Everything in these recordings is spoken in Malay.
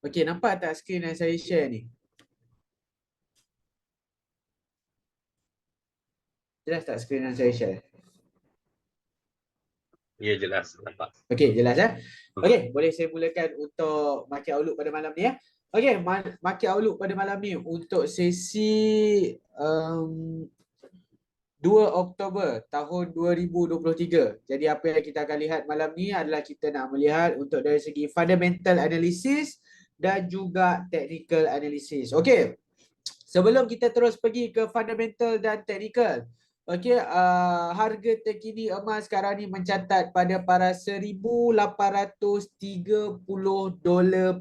Okey, nampak tak skrin yang saya share ni? Jelas tak skrin yang saya share? Ya, jelas nampak. Okey, jelas Okey, boleh saya mulakan untuk market outlook pada malam ni Okey, market outlook pada malam ni untuk sesi 2 Oktober tahun 2023. Jadi apa yang kita akan lihat malam ni adalah kita nak melihat untuk dari segi fundamental analysis dan juga technical analysis. Okey. Sebelum kita terus pergi ke fundamental dan technical, okey, harga terkini emas sekarang ni mencatat pada paras $1,830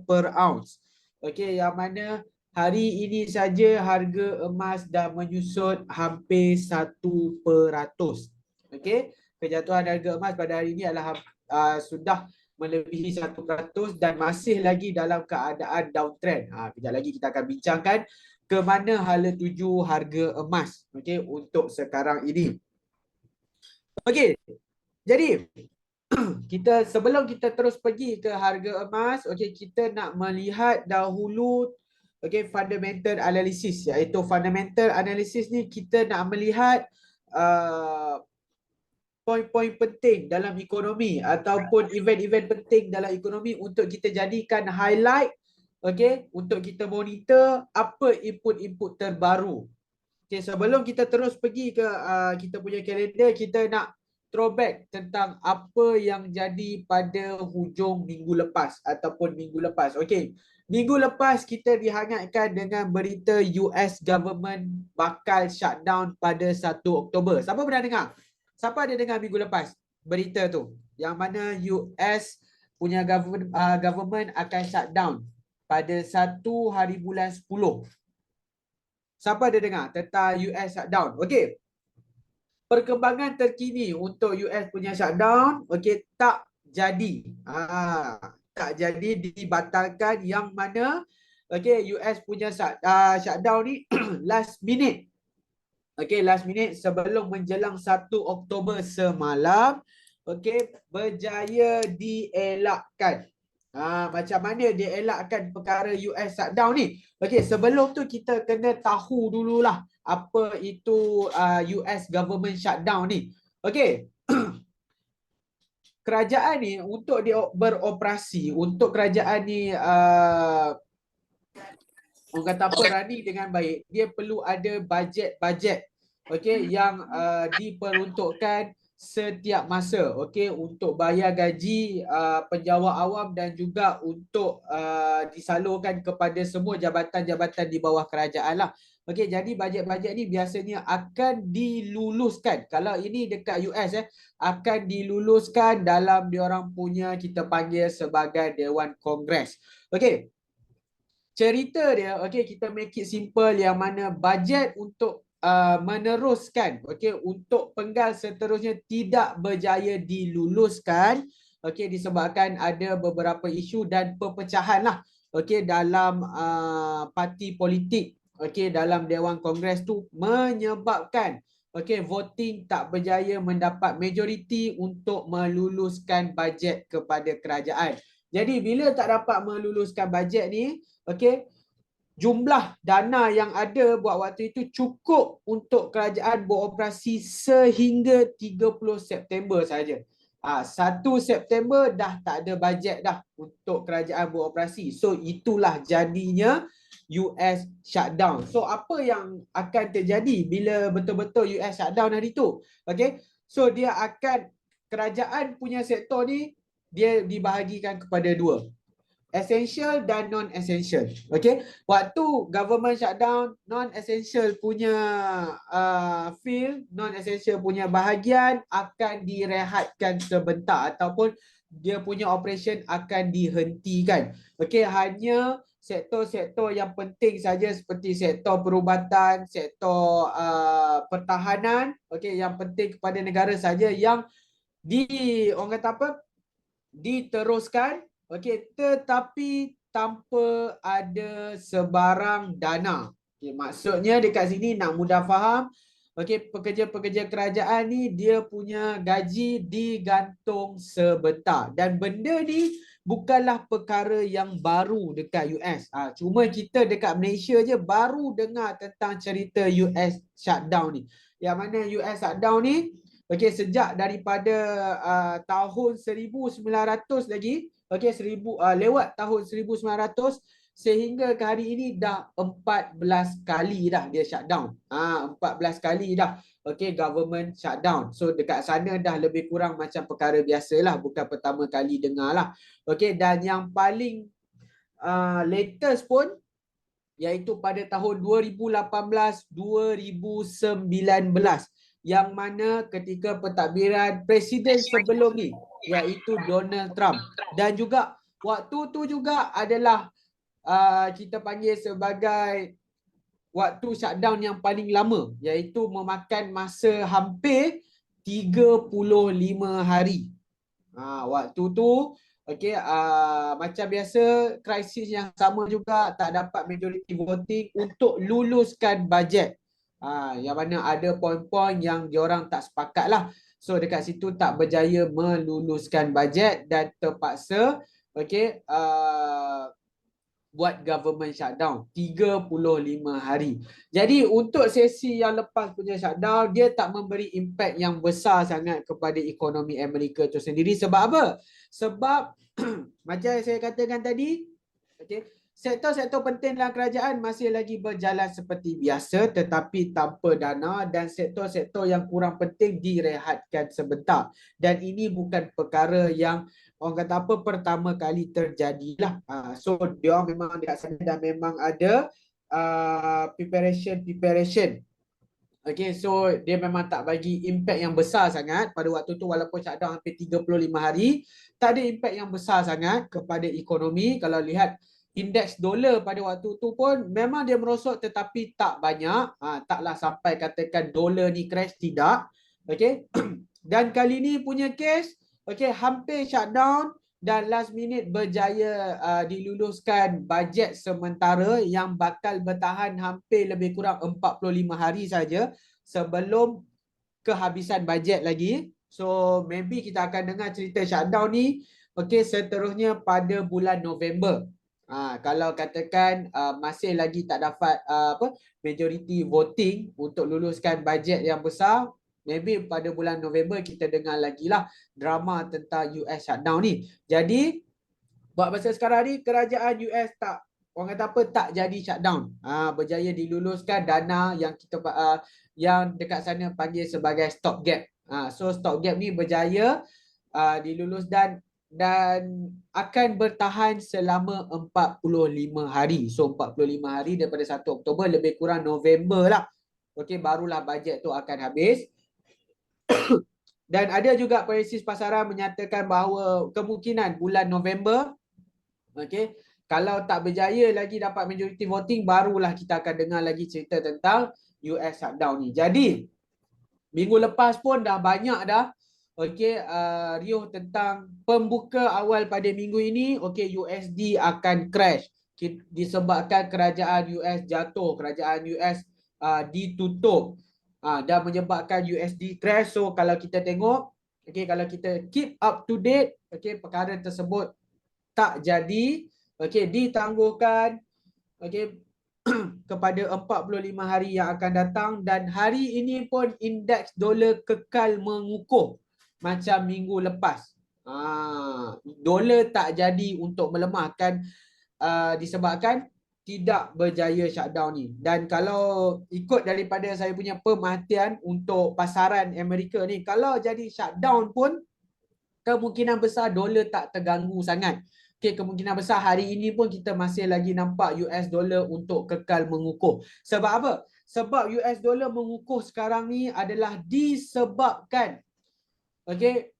per ounce. Okey, yang mana hari ini saja harga emas dah menyusut hampir 1%. Okey, kejatuhan harga emas pada hari ini adalah sudah melebihi 1% dan masih lagi dalam keadaan downtrend. Kejap lagi kita akan bincangkan ke mana hala tuju harga emas, okey, untuk sekarang ini. Okey, jadi sebelum kita terus pergi ke harga emas, okey, kita nak melihat dahulu fundamental analysis, iaitu fundamental analysis ni kita nak melihat poin-poin penting dalam ekonomi ataupun event-event penting dalam ekonomi untuk kita jadikan highlight, okey, untuk kita monitor apa input-input terbaru. Okey, sebelum kita terus pergi ke kita punya kalender, kita nak throwback tentang apa yang jadi pada hujung minggu lepas ataupun minggu lepas. Okey, minggu lepas kita dihangatkan dengan berita US government bakal shutdown pada 1 Oktober. Siapa pernah dengar? Siapa ada dengar minggu lepas berita tu? Yang mana US punya government akan shutdown pada 1 hari bulan 10. Siapa ada dengar tentang US shutdown? Okey. Perkembangan terkini untuk US punya shutdown, okey, tak jadi. Tak jadi, dibatalkan, yang mana okey, US punya shutdown ni last minute. Okey, last minute sebelum menjelang 1 Oktober semalam, okey, berjaya dielakkan. Macam mana dia elakkan perkara US shutdown ni? Okey, sebelum tu kita kena tahu dululah apa itu US government shutdown ni. Okey. Kerajaan ni untuk dia beroperasi, untuk kerajaan ni orang kata apa, running dengan baik, dia perlu ada bajet okey, yang diperuntukkan setiap masa, okey, untuk bayar gaji penjawat awam dan juga untuk disalurkan kepada semua jabatan-jabatan di bawah kerajaan lah. Okey, jadi bajet-bajet ni biasanya akan diluluskan. Kalau ini dekat US akan diluluskan dalam diorang punya, kita panggil sebagai Dewan Kongres. Okey. Cerita dia, okey, kita make it simple, yang mana bajet untuk meneruskan, okey, untuk penggal seterusnya tidak berjaya diluluskan, okey, disebabkan ada beberapa isu dan perpecahan lah, okey, dalam parti politik, okey, dalam Dewan Kongres tu, menyebabkan okey, voting tak berjaya mendapat majoriti untuk meluluskan bajet kepada kerajaan. Jadi bila tak dapat meluluskan bajet ni, okey, jumlah dana yang ada buat waktu itu cukup untuk kerajaan beroperasi sehingga 30 September saja. 1 September dah tak ada bajet dah untuk kerajaan beroperasi. So itulah jadinya US shutdown. So apa yang akan terjadi bila betul-betul US shutdown hari tu? Okay. So dia akan, kerajaan punya sektor ni dia dibahagikan kepada dua, essential dan non-essential. Okay. Waktu government shutdown, non-essential punya field, non-essential punya bahagian akan direhatkan sebentar ataupun dia punya operation akan dihentikan. Okay. Hanya sektor-sektor yang penting saja seperti sektor perubatan, sektor pertahanan, okay, yang penting kepada negara saja yang orang kata apa, diteruskan. Okey, tetapi tanpa ada sebarang dana. Okay, maksudnya dekat sini nak mudah faham, okey, pekerja-pekerja kerajaan ni dia punya gaji digantung sebentar. Dan benda ni bukanlah perkara yang baru dekat US. Cuma kita dekat Malaysia je baru dengar tentang cerita US shutdown ni. Yang mana US shutdown ni, okey, sejak daripada tahun 1900 lagi, okey, lewat tahun 1900 sehingga ke hari ini dah 14 kali dah dia shutdown. 14 kali dah. Okey, government shutdown. So dekat sana dah lebih kurang macam perkara biasalah, bukan pertama kali dengar lah. Okey, dan yang paling latest pun iaitu pada tahun 2018-2019 yang mana ketika pentadbiran presiden sebelum ni iaitu Donald Trump, dan juga waktu tu juga adalah kita panggil sebagai waktu shutdown yang paling lama, iaitu memakan masa hampir 35 hari. Waktu tu, okey, macam biasa, krisis yang sama juga, tak dapat majority voting untuk luluskan bajet. Yang mana ada poin-poin yang diorang tak sepakat lah. So dekat situ tak berjaya meluluskan bajet dan terpaksa, okey, buat government shutdown 35 hari. Jadi untuk sesi yang lepas punya shutdown, dia tak memberi impact yang besar sangat kepada ekonomi Amerika itu sendiri. Sebab apa? Sebab macam saya katakan tadi, okay, sektor-sektor penting dalam kerajaan masih lagi berjalan seperti biasa tetapi tanpa dana, dan sektor-sektor yang kurang penting direhatkan sebentar. Dan ini bukan perkara yang orang kata apa pertama kali terjadilah. So dia memang dekat sana dan memang ada preparation. Okay, so dia memang tak bagi impact yang besar sangat pada waktu tu, walaupun shutdown hampir 35 hari, tak ada impact yang besar sangat kepada ekonomi. Kalau lihat indeks dolar pada waktu tu pun memang dia merosot tetapi tak banyak. Taklah sampai katakan dolar ni crash, tidak. Okay. Dan kali ni punya case, okay, hampir shutdown dan last minute berjaya diluluskan bajet sementara yang bakal bertahan hampir lebih kurang 45 hari saja sebelum kehabisan bajet lagi. So maybe kita akan dengar cerita shutdown ni, okay, seterusnya pada bulan November. Kalau katakan masih lagi tak dapat majority voting untuk luluskan bajet yang besar, maybe pada bulan November kita dengar lagi lah drama tentang US shutdown ni. Jadi buat masa sekarang ni kerajaan US tak, orang kata apa, tak jadi shutdown. Berjaya diluluskan dana yang kita yang dekat sana panggil sebagai stopgap. So stopgap ni berjaya dilulus dan akan bertahan selama 45 hari. So 45 hari daripada 1 Oktober lebih kurang November lah. Okey, barulah bajet tu akan habis. Dan ada juga analisis pasaran menyatakan bahawa kemungkinan bulan November, okey, kalau tak berjaya lagi dapat majority voting, barulah kita akan dengar lagi cerita tentang US shutdown ni. Jadi minggu lepas pun dah banyak dah, okey, riuh tentang pembuka awal pada minggu ini. Okey, USD akan crash disebabkan kerajaan US jatuh, kerajaan US ditutup. Dan menyebabkan USD crash. So kalau kita tengok, okay, kalau kita keep up to date, okay, perkara tersebut tak jadi, okay, ditangguhkan, okay, kepada 45 hari yang akan datang. Dan hari ini pun indeks dolar kekal mengukuh macam minggu lepas. Dolar tak jadi untuk melemahkan disebabkan tidak berjaya shutdown ni. Dan kalau ikut daripada saya punya pemerhatian untuk pasaran Amerika ni, kalau jadi shutdown pun kemungkinan besar dolar tak terganggu sangat. Okay, kemungkinan besar hari ini pun kita masih lagi nampak US dollar untuk kekal mengukuh. Sebab apa? Sebab US dollar mengukuh sekarang ni adalah disebabkan, okay,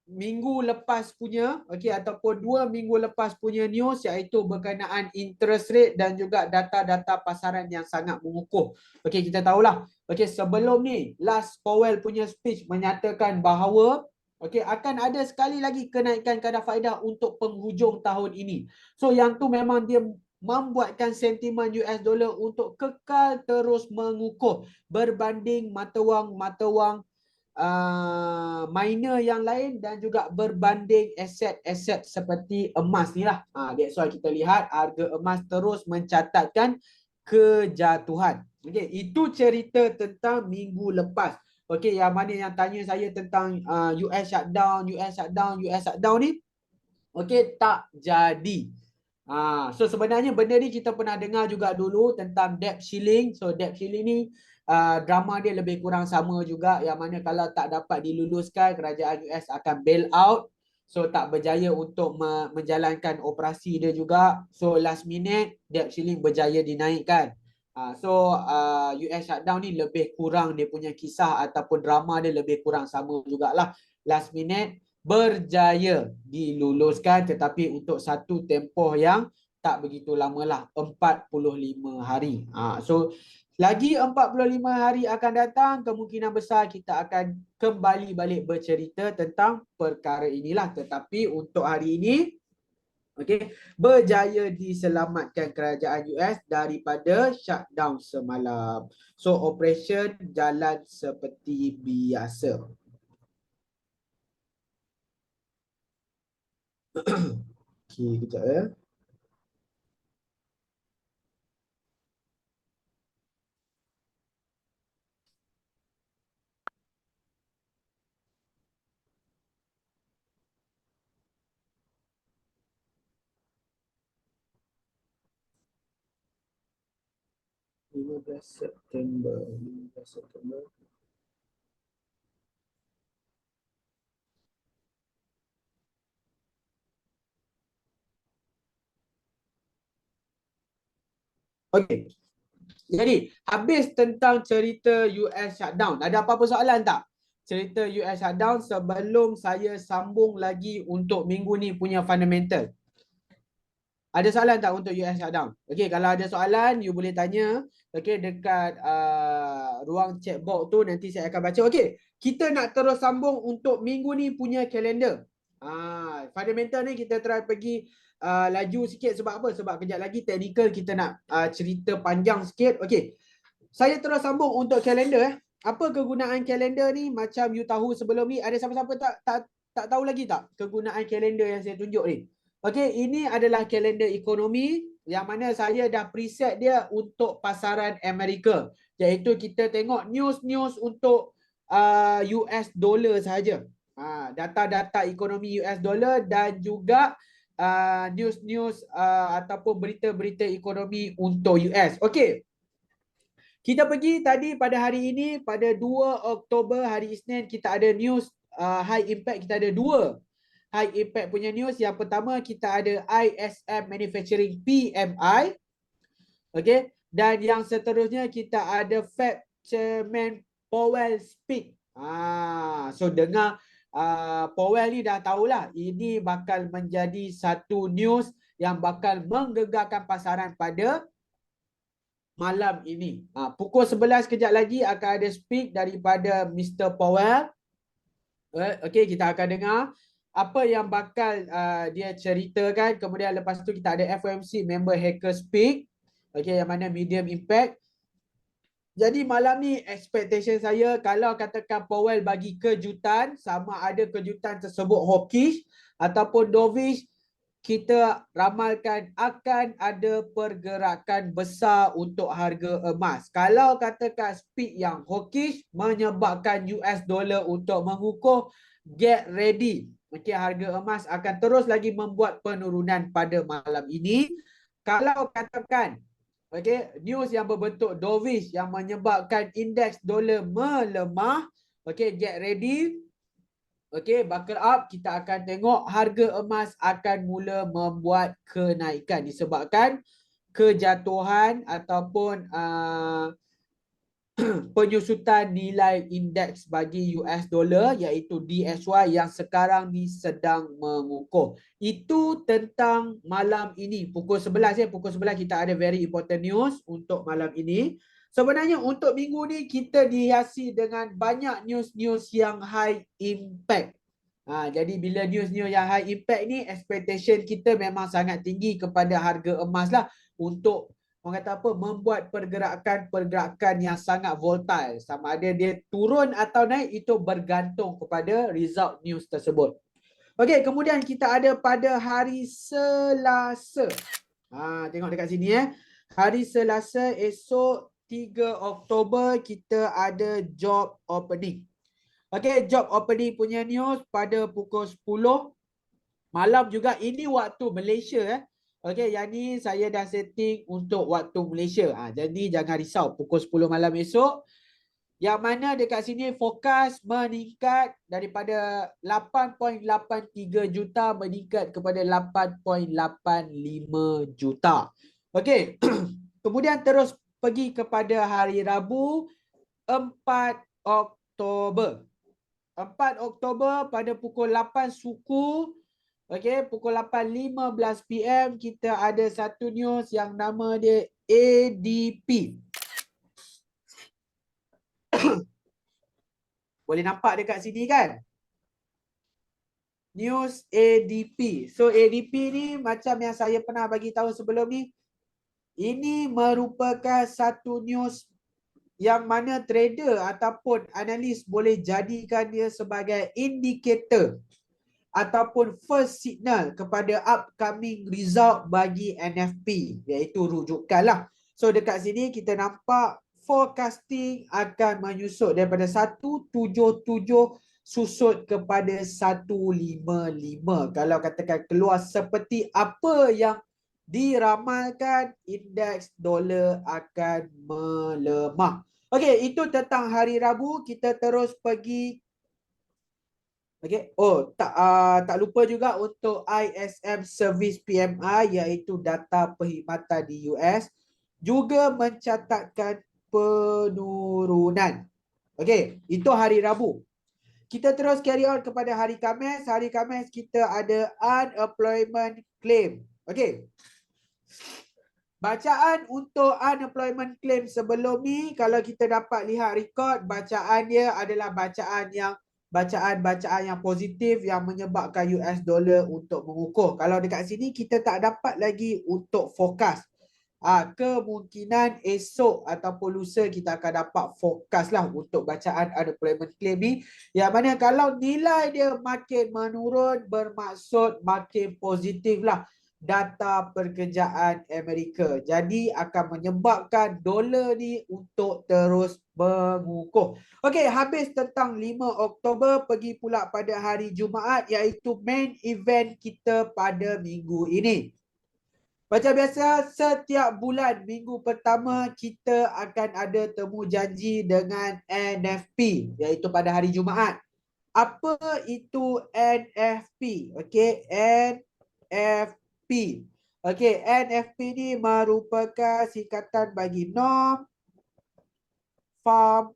minggu lepas punya, okey, ataupun 2 minggu lepas punya news, iaitu berkenaan interest rate dan juga data-data pasaran yang sangat mengukuh. Okey, kita tahulah, okey, sebelum ni last Powell punya speech menyatakan bahawa okey, akan ada sekali lagi kenaikan kadar faedah untuk penghujung tahun ini. So yang tu memang dia membuatkan sentimen US dollar untuk kekal terus mengukuh berbanding mata wang minor yang lain dan juga berbanding aset-aset seperti emas ni lah. That's why kita lihat harga emas terus mencatatkan kejatuhan. Okay, itu cerita tentang minggu lepas. Okay, yang mana yang tanya saya tentang US shutdown, US shutdown ni, okay, tak jadi. So sebenarnya benda ni kita pernah dengar juga dulu tentang debt ceiling. So debt ceiling ni drama dia lebih kurang sama juga, yang mana kalau tak dapat diluluskan, kerajaan US akan bail out. So tak berjaya untuk menjalankan operasi dia juga. So last minute debt ceiling berjaya dinaikkan. So US shutdown ni lebih kurang dia punya kisah ataupun drama dia lebih kurang sama jugalah. Last minute berjaya diluluskan, tetapi untuk satu tempoh yang tak begitu lama lah, 45 hari. So lagi 45 hari akan datang, kemungkinan besar kita akan kembali balik bercerita tentang perkara inilah. Tetapi untuk hari ini, okay, berjaya diselamatkan kerajaan US daripada shutdown semalam. So operation jalan seperti biasa. Okay, kejap ya. Lima belas September. Okey. Jadi, habis tentang cerita US shutdown. Ada apa-apa soalan tak? Cerita US shutdown sebelum saya sambung lagi untuk minggu ni punya fundamental. Ada soalan tak untuk US shutdown? Okey, kalau ada soalan, you boleh tanya. Okey, dekat ruang chat box tu nanti saya akan baca. Okey, kita nak terus sambung untuk minggu ni punya kalender. Fundamental ni kita try pergi laju sikit sebab apa? Sebab kejap lagi technical kita nak cerita panjang sikit. Okey, saya terus sambung untuk kalender. Apa kegunaan kalender ni? Macam you tahu sebelum ni, ada siapa-siapa tak tahu lagi tak kegunaan kalender yang saya tunjuk ni? Okey, ini adalah kalender ekonomi yang mana saya dah preset dia untuk pasaran Amerika. Iaitu kita tengok news-news untuk US dollar sahaja. Data-data ekonomi US dollar dan juga news-news ataupun berita-berita ekonomi untuk US. Okey. Kita pergi tadi pada hari ini, pada 2 Oktober hari Isnin, kita ada news high impact. Kita ada dua high impact punya news. Yang pertama kita ada ISM Manufacturing PMI. Okay. Dan yang seterusnya kita ada Fed Chairman Powell speak. So dengar Powell ni dah tahulah ini bakal menjadi satu news yang bakal menggegarkan pasaran pada malam ini. Pukul 11 kejap lagi akan ada speak daripada Mr. Powell. Okey, kita akan dengar apa yang bakal dia ceritakan. Kemudian lepas tu kita ada FOMC member hacker speak. Okey, yang mana medium impact. Jadi malam ni expectation saya, kalau katakan Powell bagi kejutan, sama ada kejutan tersebut hawkish ataupun dovish, kita ramalkan akan ada pergerakan besar untuk harga emas. Kalau katakan speed yang hawkish menyebabkan US dollar untuk mengukuh, get ready. Okay, harga emas akan terus lagi membuat penurunan pada malam ini. Kalau katakan news yang berbentuk dovish yang menyebabkan indeks dolar melemah, get ready. Buckle up, kita akan tengok harga emas akan mula membuat kenaikan disebabkan kejatuhan ataupun penyusutan nilai indeks bagi US dollar iaitu DXY yang sekarang ni sedang mengukuh. Itu tentang malam ini. Pukul 11 pukul 11 kita ada very important news untuk malam ini. Sebenarnya untuk minggu ni kita dihiasi dengan banyak news-news yang high impact. Jadi bila news-news yang high impact ni, expectation kita memang sangat tinggi kepada harga emas lah. untuk orang kata apa, membuat pergerakan yang sangat volatile. Sama ada dia turun atau naik itu bergantung kepada result news tersebut. Okey, kemudian kita ada pada hari Selasa. Tengok dekat sini Hari Selasa esok 3 Oktober kita ada job opening. Okey, job opening punya news pada pukul 10 malam juga. Ini waktu Malaysia Okey, yang ni saya dah setting untuk waktu Malaysia. Jadi jangan risau, pukul 10 malam esok. Yang mana dekat sini fokus meningkat daripada 8.83 juta meningkat kepada 8.85 juta. Okey. Kemudian terus pergi kepada hari Rabu 4 Oktober. 4 Oktober pada pukul 8 suku. Okey, pukul 8.15 PM kita ada satu news yang nama dia ADP. Boleh nampak dekat sini kan? News ADP. So ADP ni macam yang saya pernah bagi tahu sebelum ni, ini merupakan satu news yang mana trader ataupun analis boleh jadikan dia sebagai indikator ataupun first signal kepada upcoming result bagi NFP, iaitu rujukan lah. So dekat sini kita nampak forecasting akan menyusut daripada 177 susut kepada 155. Kalau katakan keluar seperti apa yang diramalkan, indeks dolar akan melemah. Okey, itu tentang hari Rabu. Kita terus pergi. Okay. Tak lupa juga untuk ISM Service PMI, iaitu data perkhidmatan di US juga mencatatkan penurunan. Okey, itu hari Rabu. Kita terus carry on kepada hari Khamis. Hari Khamis kita ada unemployment claim. Okey. Bacaan untuk unemployment claim sebelum ni, kalau kita dapat lihat rekod, bacaan dia adalah bacaan yang positif yang menyebabkan US dollar untuk mengukuh. Kalau dekat sini kita tak dapat lagi untuk fokus. Kemungkinan esok ataupun lusa kita akan dapat fokus lah untuk bacaan unemployment claim ni. Yang mana kalau nilai dia makin menurun, bermaksud makin positif lah data pekerjaan Amerika. Jadi akan menyebabkan dolar ni untuk terus mengukuh. Okey, habis tentang 5 Oktober, pergi pula pada hari Jumaat, iaitu main event kita pada minggu ini. Macam biasa, setiap bulan minggu pertama kita akan ada temu janji dengan NFP, iaitu pada hari Jumaat. Apa itu NFP? Okey, NFP. Okey, NFP ni merupakan singkatan bagi Non-Farm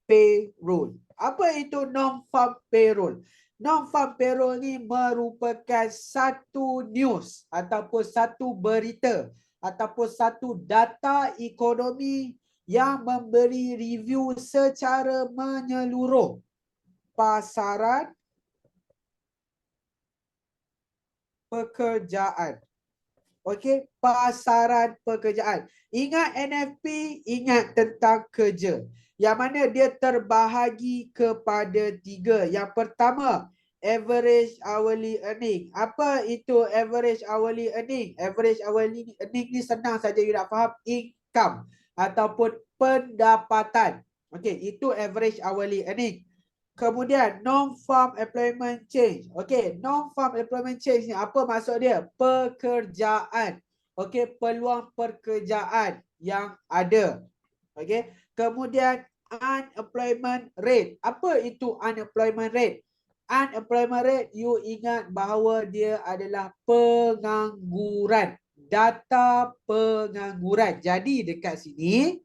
Payroll. Apa itu Non-Farm Payroll? Non-Farm Payroll ni merupakan satu news ataupun satu berita ataupun satu data ekonomi yang memberi review secara menyeluruh pasaran pekerjaan. Okey, pasaran pekerjaan. Ingat NFP, ingat tentang kerja. Yang mana dia terbahagi kepada 3. Yang pertama, average hourly earning. Apa itu average hourly earning? Average hourly earning ni senang saja you nak faham, income ataupun pendapatan. Okey, itu average hourly earning. Kemudian non-farm employment change. Okey, non-farm employment change ni apa maksud dia? Pekerjaan. Okey, peluang pekerjaan yang ada. Okey. Kemudian unemployment rate. Apa itu unemployment rate? Unemployment rate, you ingat bahawa dia adalah pengangguran. Data pengangguran. Jadi dekat sini,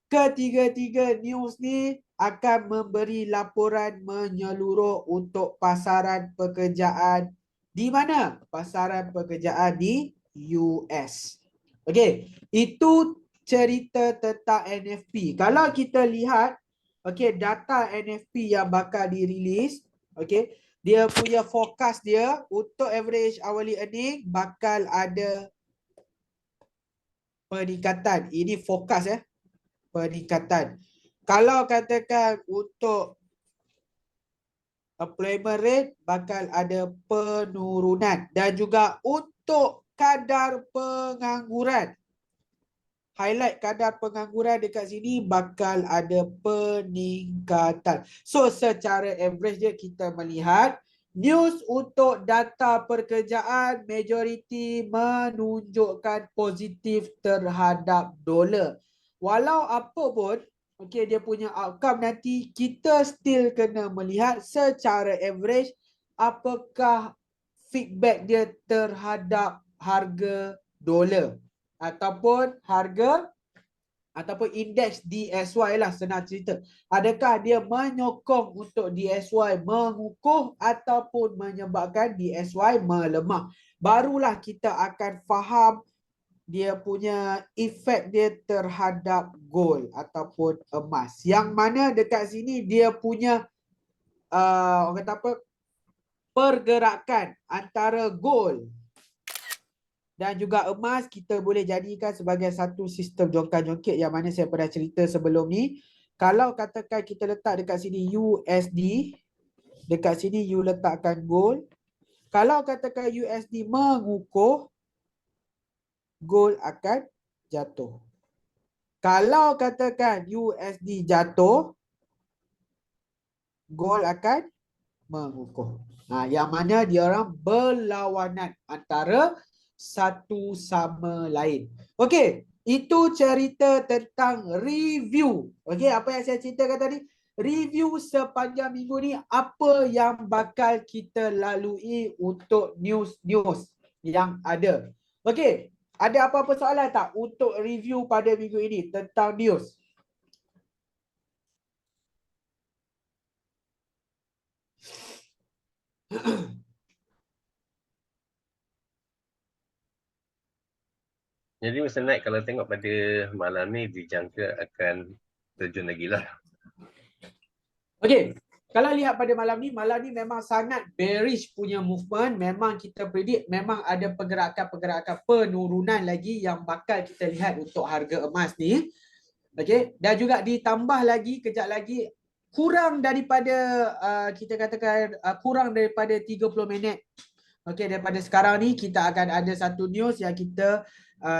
ketiga-tiga news ni akan memberi laporan menyeluruh untuk pasaran pekerjaan di mana? Pasaran pekerjaan di US. Okey, itu cerita tentang NFP. Kalau kita lihat, okey, data NFP yang bakal dirilis, okey, dia punya forecast dia untuk average hourly earning bakal ada peningkatan. Ini forecast ya, peningkatan. Kalau katakan untuk employment rate bakal ada penurunan, dan juga untuk kadar pengangguran, highlight kadar pengangguran dekat sini bakal ada peningkatan. So secara average dia kita melihat news untuk data pekerjaan majoriti menunjukkan positif terhadap dolar. Walau apa pun, okey, dia punya outcome nanti kita still kena melihat secara average apakah feedback dia terhadap harga dolar ataupun harga ataupun indeks DSY lah, senang cerita. Adakah dia menyokong untuk DSY mengukuh ataupun menyebabkan DSY melemah. Barulah kita akan faham dia punya efek dia terhadap gold ataupun emas. Yang mana dekat sini dia punya orang kata apa, pergerakan antara gold dan juga emas kita boleh jadikan sebagai satu sistem jongkak-jongkit yang mana saya pernah cerita sebelum ni. Kalau katakan kita letak dekat sini USD, dekat sini you letakkan gold. Kalau katakan USD mengukuh, gold akan jatuh. Kalau katakan USD jatuh, gold akan mengukuh. Yang mana dia orang berlawanan antara satu sama lain. Okey, itu cerita tentang review. Okey, apa yang saya ceritakan tadi? Review sepanjang minggu ni apa yang bakal kita lalui untuk news-news yang ada. Okey, ada apa-apa soalan tak untuk review pada minggu ini tentang news? Jadi Mr. Naik, kalau tengok pada malam ni dijangka akan terjun lagi lah. Okey, kalau lihat pada malam ni memang sangat bearish punya movement. Memang kita predict memang ada pergerakan-pergerakan penurunan lagi yang bakal kita lihat untuk harga emas ni. Okey, dan juga ditambah lagi kejap lagi kurang daripada kita katakan kurang daripada 30 minit. Okey, daripada sekarang ni kita akan ada satu news yang kita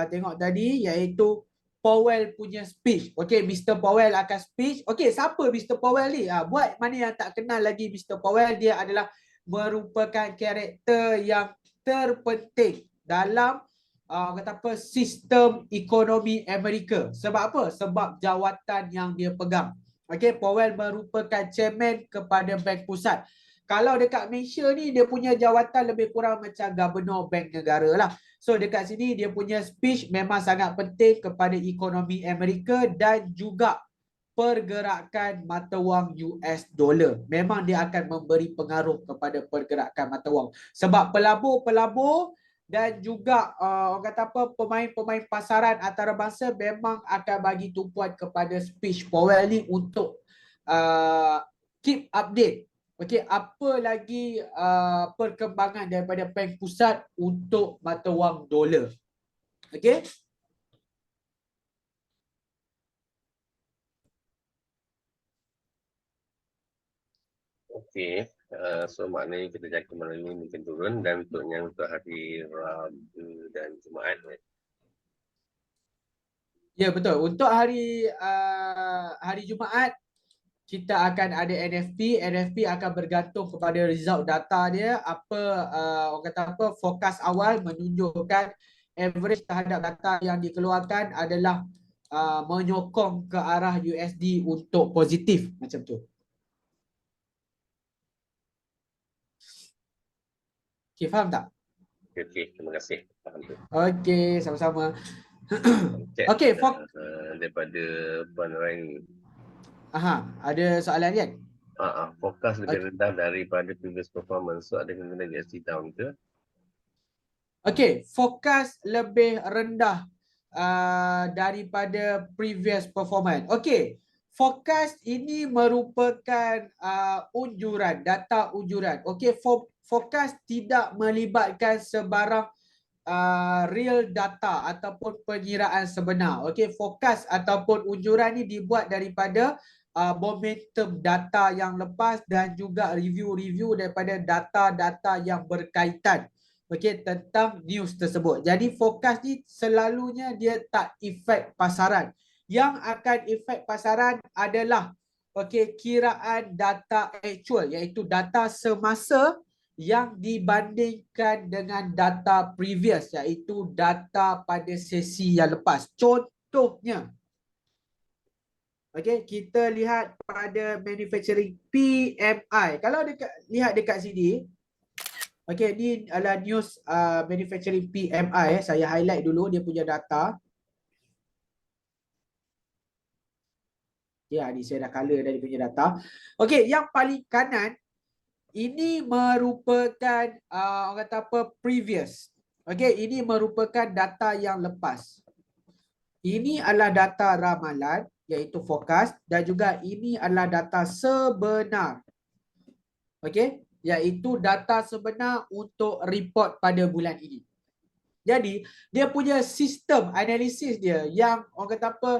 tengok tadi, iaitu Powell punya speech. Okey, Mr. Powell akan speech. Okey, siapa Mr. Powell ni? Buat mana yang tak kenal lagi Mr. Powell, dia adalah merupakan karakter yang terpenting dalam kata apa, sistem ekonomi Amerika. Sebab apa? Sebab jawatan yang dia pegang. Okey, Powell merupakan chairman kepada Bank Pusat. Kalau dekat Malaysia ni dia punya jawatan lebih kurang macam Gubernur Bank Negara lah. So dekat sini dia punya speech memang sangat penting kepada ekonomi Amerika dan juga pergerakan mata wang US dollar. Memang dia akan memberi pengaruh kepada pergerakan mata wang. Sebab pelabur-pelabur dan juga orang kata apa, pemain-pemain pasaran antarabangsa memang akan bagi tumpuan kepada speech Powell ni untuk keep update. Okey, apa lagi perkembangan daripada Bank Pusat untuk mata wang dolar. Okey. Okey, so maknanya kita jangka malam ini mungkin turun, dan untuk hari Rabu dan Jumaat. Ya, betul. Untuk hari Jumaat kita akan ada NFP. NFP akan bergantung kepada result data dia. Apa orang kata apa, forecast awal menunjukkan average terhadap data yang dikeluarkan adalah menyokong ke arah USD untuk positif macam tu. Okey, faham tak? Okey, terima kasih. Faham tu. Okey, sama-sama. Chat Okey, daripada Puan Raini. ada soalan kan? Fokus lebih rendah daripada previous performance. So ada kena GST down ke? Okey, fokus lebih rendah daripada previous performance. Okey, forecast ini merupakan unjuran, data unjuran. Okey, forecast tidak melibatkan sebarang real data ataupun pengiraan sebenar. Okey, forecast ataupun unjuran ni dibuat daripada momentum data yang lepas dan juga review-review daripada data-data yang berkaitan, okey, tentang news tersebut. Jadi forecast ni selalunya dia tak efek pasaran. Yang akan efek pasaran adalah okey, kiraan data actual, iaitu data semasa yang dibandingkan dengan data previous, iaitu data pada sesi yang lepas. Contohnya, okey, kita lihat pada manufacturing PMI. Kalau lihat dekat sini, okey, ni adalah news manufacturing PMI. Saya highlight dulu dia punya data. Ya, ni saya dah color dari punya data. Okey, yang paling kanan ini merupakan orang kata apa, previous. Okey, ini merupakan data yang lepas. Ini adalah data ramalan, iaitu forecast, dan juga ini adalah data sebenar. Okey, iaitu data sebenar untuk report pada bulan ini. Jadi, dia punya sistem analisis dia yang orang kata apa,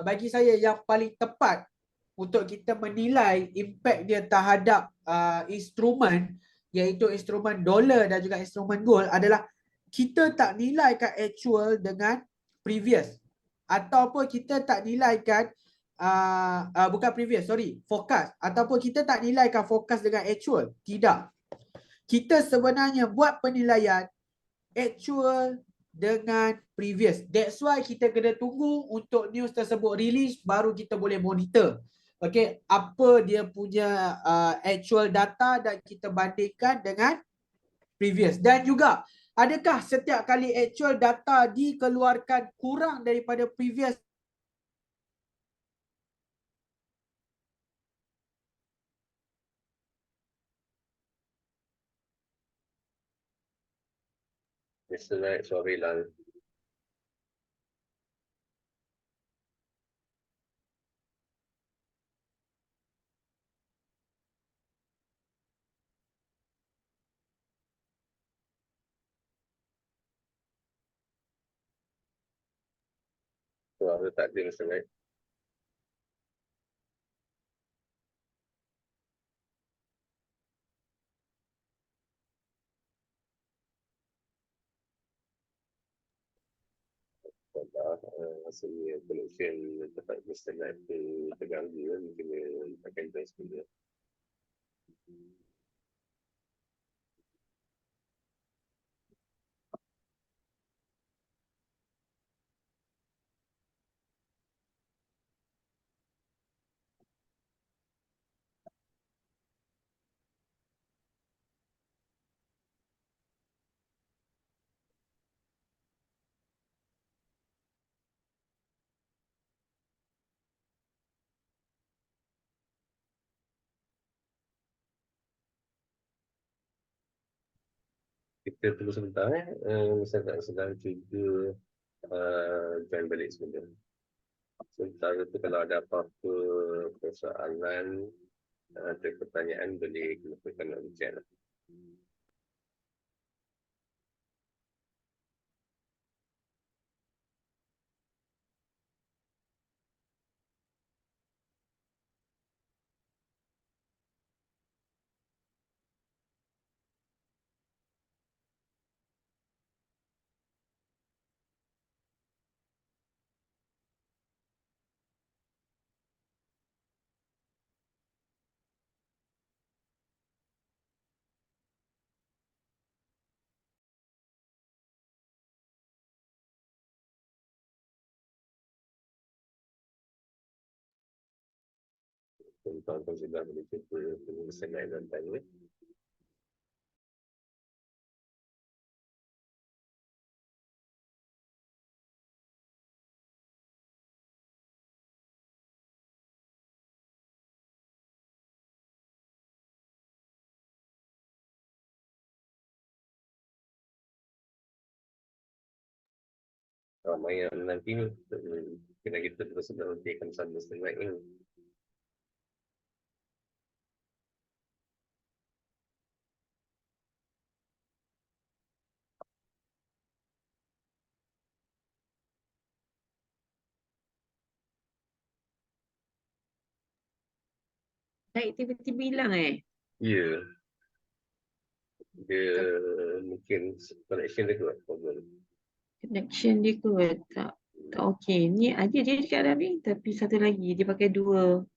bagi saya yang paling tepat untuk kita menilai impact dia terhadap instrumen, iaitu instrumen dolar dan juga instrumen gold, adalah kita tak nilaikan actual dengan previous, ataupun kita tak nilaikan bukan previous, sorry, forecast, ataupun kita tak nilaikan forecast dengan actual. Tidak. Kita sebenarnya buat penilaian actual dengan previous. That's why kita kena tunggu untuk news tersebut release baru kita boleh monitor. Okay, apa dia punya actual data dan kita bandingkan dengan previous. Dan juga, adakah setiap kali actual data dikeluarkan kurang daripada previous? Mr. Naik, suara hilang. Suara tak ada, Mr. Naik. Rasanya connection tempat Mr. Naik terganggu, mungkin dia pakai internet dia. Kita tunggu sebentar. Saya sedang cuba join balik sebentar. Sementara tu kalau ada apa-apa persoalan atau pertanyaan boleh kemukakan dalam chat. Tuan-tuan sudah boleh cuba penulisan dan tanya. ramai yang nanti ni kena kita terus berhentikan sambil setengah ini. Naik tiba-tiba hilang Ya, dia mungkin connection dia kuat problem. Connection dia kot. Tak okey. Ni ada dia dekat dalam ni. Tapi satu lagi dia pakai dua.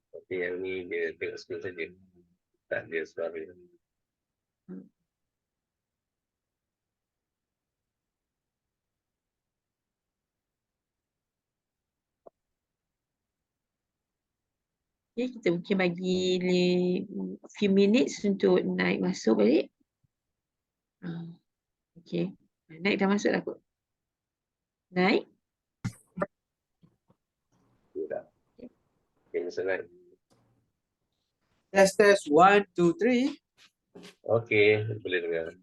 Tapi yang ni dia tengok screen saja. Tak ada suara. Okay, kita mungkin bagi few minutes untuk naik masuk balik. Okay. Naik dah masuk dah kot. Naik. Dia dah. Okay, masa naik. Test 1, 2, 3. Okay, boleh dengar.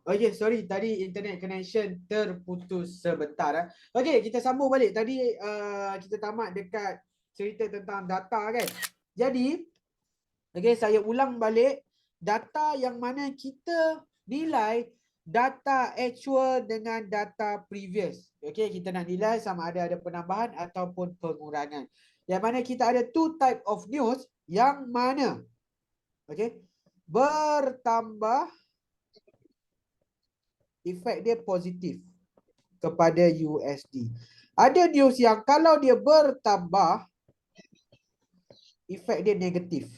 Okay, sorry tadi internet connection terputus sebentar. Okay, kita sambung balik. Tadi kita tamat dekat cerita tentang data kan. Jadi, okay, saya ulang balik. Data yang mana kita nilai data actual dengan data previous. Okay, kita nak nilai sama ada penambahan ataupun pengurangan. Yang mana kita ada two type of news yang mana, okay, bertambah efek dia positif kepada USD. Ada news yang kalau dia bertambah, efek dia negatif.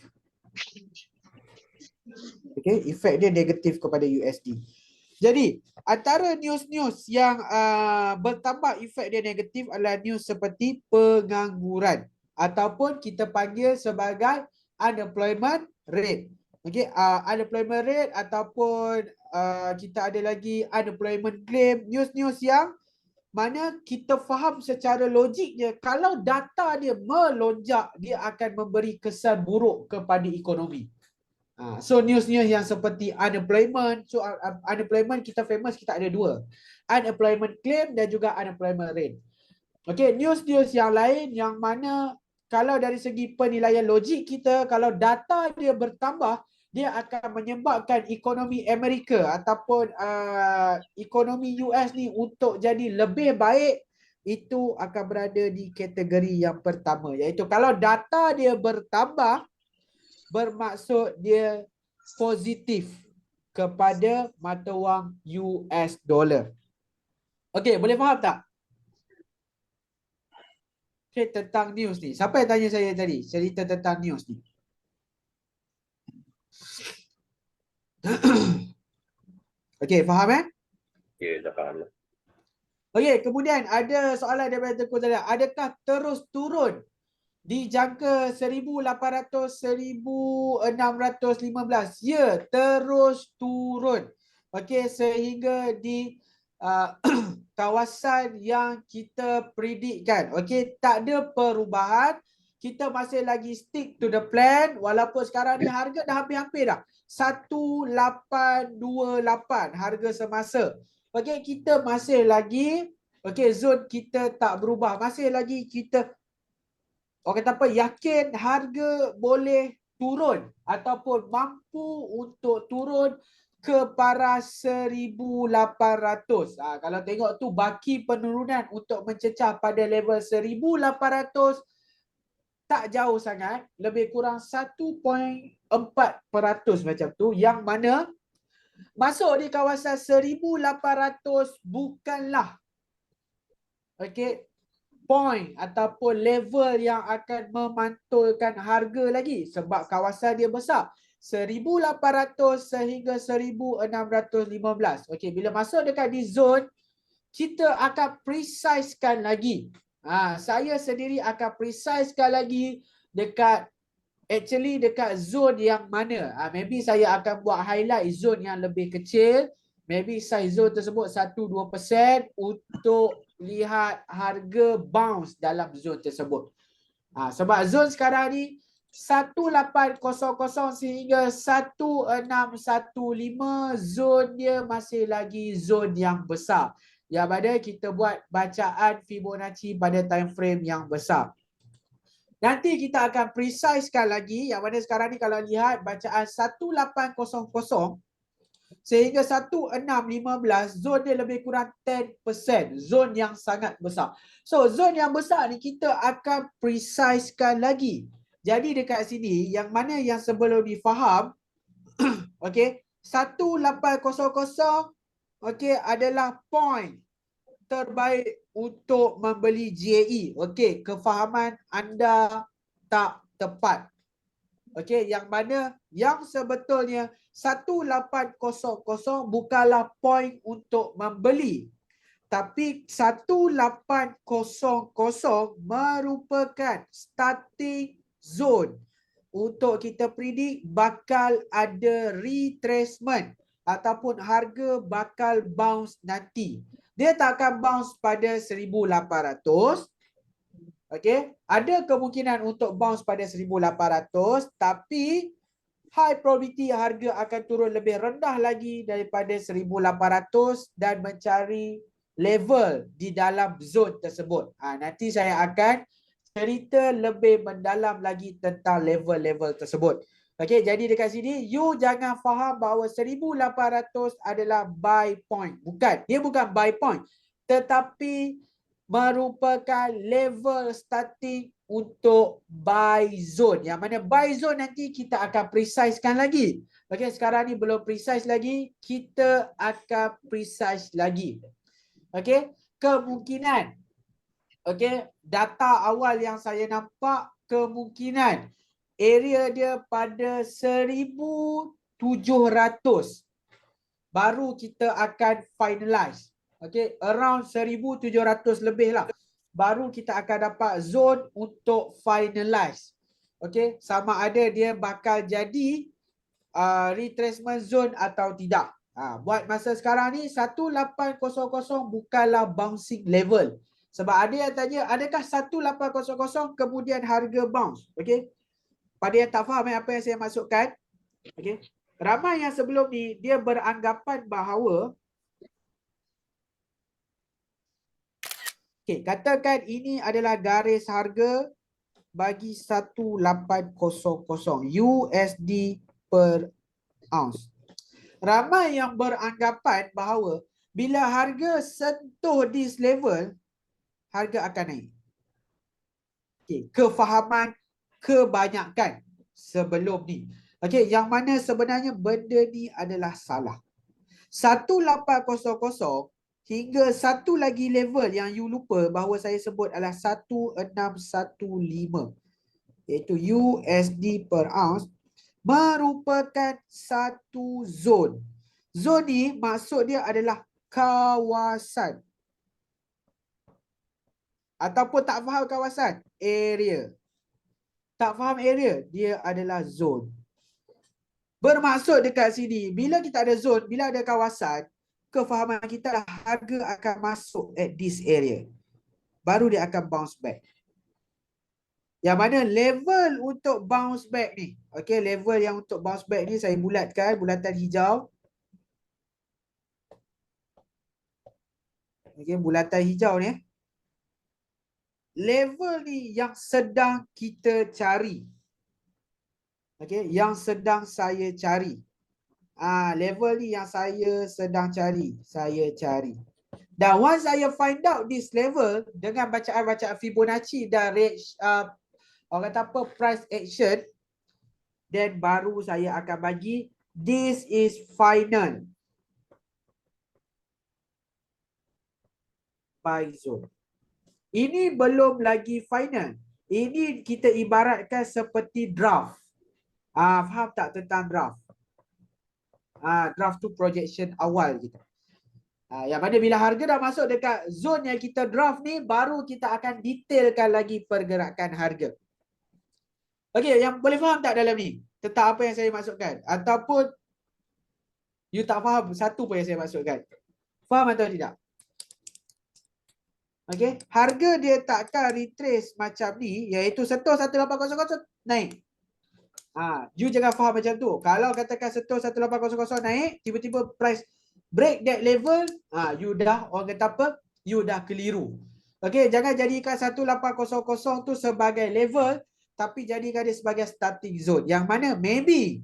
Okay, efek dia negatif kepada USD. Jadi, antara news-news yang bertambah efek dia negatif adalah news seperti pengangguran ataupun kita panggil sebagai unemployment rate. Okay, unemployment rate ataupun kita ada lagi unemployment claim, news-news yang mana kita faham secara logiknya kalau data dia melonjak, dia akan memberi kesan buruk kepada ekonomi. So news-news yang seperti unemployment, so unemployment kita famous, kita ada dua. Unemployment claim dan juga unemployment rate. Okay, news-news yang lain yang mana kalau dari segi penilaian logik kita, kalau data dia bertambah, dia akan menyebabkan ekonomi Amerika ataupun ekonomi US ni untuk jadi lebih baik, itu akan berada di kategori yang pertama, iaitu kalau data dia bertambah, bermaksud dia positif kepada mata wang US dollar. Okey, boleh faham tak? Okay, tentang news ni. Siapa yang tanya saya tadi? Cerita tentang news ni. Okey, faham Okay, dah faham lah. Okey, kemudian ada soalan daripada Tengku tadi. Adakah terus turun di jangka 1800 1615? Ya, terus turun. Okey, sehingga di kawasan yang kita predikkan. Okey, tak ada perubahan. Kita masih lagi stick to the plan walaupun sekarang ni harga dah hampir-hampir dah. 1828 harga semasa. Okey, kita masih lagi, okey, zone kita tak berubah. Masih lagi kita, orang kata apa, yakin harga boleh turun ataupun mampu untuk turun ke paras 1800. Kalau tengok tu baki penurunan untuk mencecah pada level 1800 tak jauh sangat, lebih kurang 1.4% macam tu, yang mana masuk di kawasan 1800 bukanlah point ataupun level yang akan memantulkan harga lagi sebab kawasan dia besar. 1800 sehingga 1615. Okey, bila masuk dekat di zone, kita akan precisekan lagi. Saya sendiri akan precisekan lagi dekat zone yang mana. Maybe saya akan buat highlight zone yang lebih kecil. Maybe size zone tersebut 1-2% untuk lihat harga bounce dalam zone tersebut. Sebab zone sekarang ni 1800 sehingga 1615, zone dia masih lagi zone yang besar. Yang mana kita buat bacaan Fibonacci pada time frame yang besar. Nanti kita akan precisekan lagi, yang mana sekarang ni kalau lihat bacaan 1800 sehingga 1615, zon dia lebih kurang 10%, zon yang sangat besar. So zon yang besar ni kita akan precisekan lagi. Jadi dekat sini yang mana yang sebelum difaham, okey, 1800 okey adalah point terbaik untuk membeli GAE. Okey, kefahaman anda tak tepat. Okey, yang mana yang sebetulnya 1800 bukanlah point untuk membeli. Tapi 1800 merupakan starting zone untuk kita predik bakal ada retracement ataupun harga bakal bounce nanti. Dia tak akan bounce pada 1800. Okey, ada kemungkinan untuk bounce pada 1800 tapi high probability harga akan turun lebih rendah lagi daripada 1800 dan mencari level di dalam zon tersebut. Nanti saya akan cerita lebih mendalam lagi tentang level-level tersebut. Okey, jadi dekat sini you jangan faham bahawa 1800 adalah buy point. Bukan, dia bukan buy point. Tetapi merupakan level starting untuk buy zone. Yang mana buy zone nanti kita akan precisekan lagi. Okey, sekarang ni belum precise lagi, kita akan precise lagi. Okey, kemungkinan. Okey, data awal yang saya nampak kemungkinan area dia pada 1700 baru kita akan finalize. Okey, around 1700 lebih lah. Baru kita akan dapat zone untuk finalize. Okey, sama ada dia bakal jadi retracement zone atau tidak. Buat masa sekarang ni 1800 bukanlah bouncing level. Sebab ada yang tanya, adakah 1800 kemudian harga bounce? Okey. Pada yang tak faham apa yang saya maksudkan, okey. Ramai yang sebelum ni dia beranggapan bahawa okey, katakan ini adalah garis harga bagi 1800 USD per ounce. Ramai yang beranggapan bahawa bila harga sentuh this level, harga akan naik. Okay, kefahaman kebanyakan sebelum ni. Okay, yang mana sebenarnya benda ni adalah salah. 1800 hingga satu lagi level yang you lupa bahawa saya sebut adalah 1615 iaitu USD per ounce merupakan satu zon. Zon ni maksud dia adalah kawasan. Ataupun tak faham kawasan, area. Tak faham area, dia adalah zon. Bermaksud dekat sini, bila kita ada zon, bila ada kawasan, kefahaman kita adalah harga akan masuk at this area. Baru dia akan bounce back. Yang mana level untuk bounce back ni, okay, level yang untuk bounce back ni saya bulatkan, bulatan hijau. Okay, bulatan hijau ni. Level ni yang sedang kita cari. Okay, yang sedang saya cari. Level ni yang saya sedang cari. Saya cari. Dan once saya find out this level dengan bacaan-bacaan Fibonacci dan orang kata apa, price action, then baru saya akan bagi this is final buy zone. Ini belum lagi final. Ini kita ibaratkan seperti draft. Faham tak tentang draft? Draft tu projection awal kita. Yang mana bila harga dah masuk dekat zone yang kita draft ni, baru kita akan detailkan lagi pergerakan harga. Okey, yang boleh faham tak dalam ni? Tentang apa yang saya maksudkan? Ataupun you tak faham satu pun yang saya maksudkan? Faham atau tidak? Okey, harga dia takkan retrace macam ni, iaitu sentuh 1800 naik. You jangan faham macam tu. Kalau katakan sentuh 1800 naik, tiba-tiba price break that level, you dah, orang kata apa, you dah keliru. Okey, jangan jadikan 1800 tu sebagai level, tapi jadikan dia sebagai starting zone. Yang mana maybe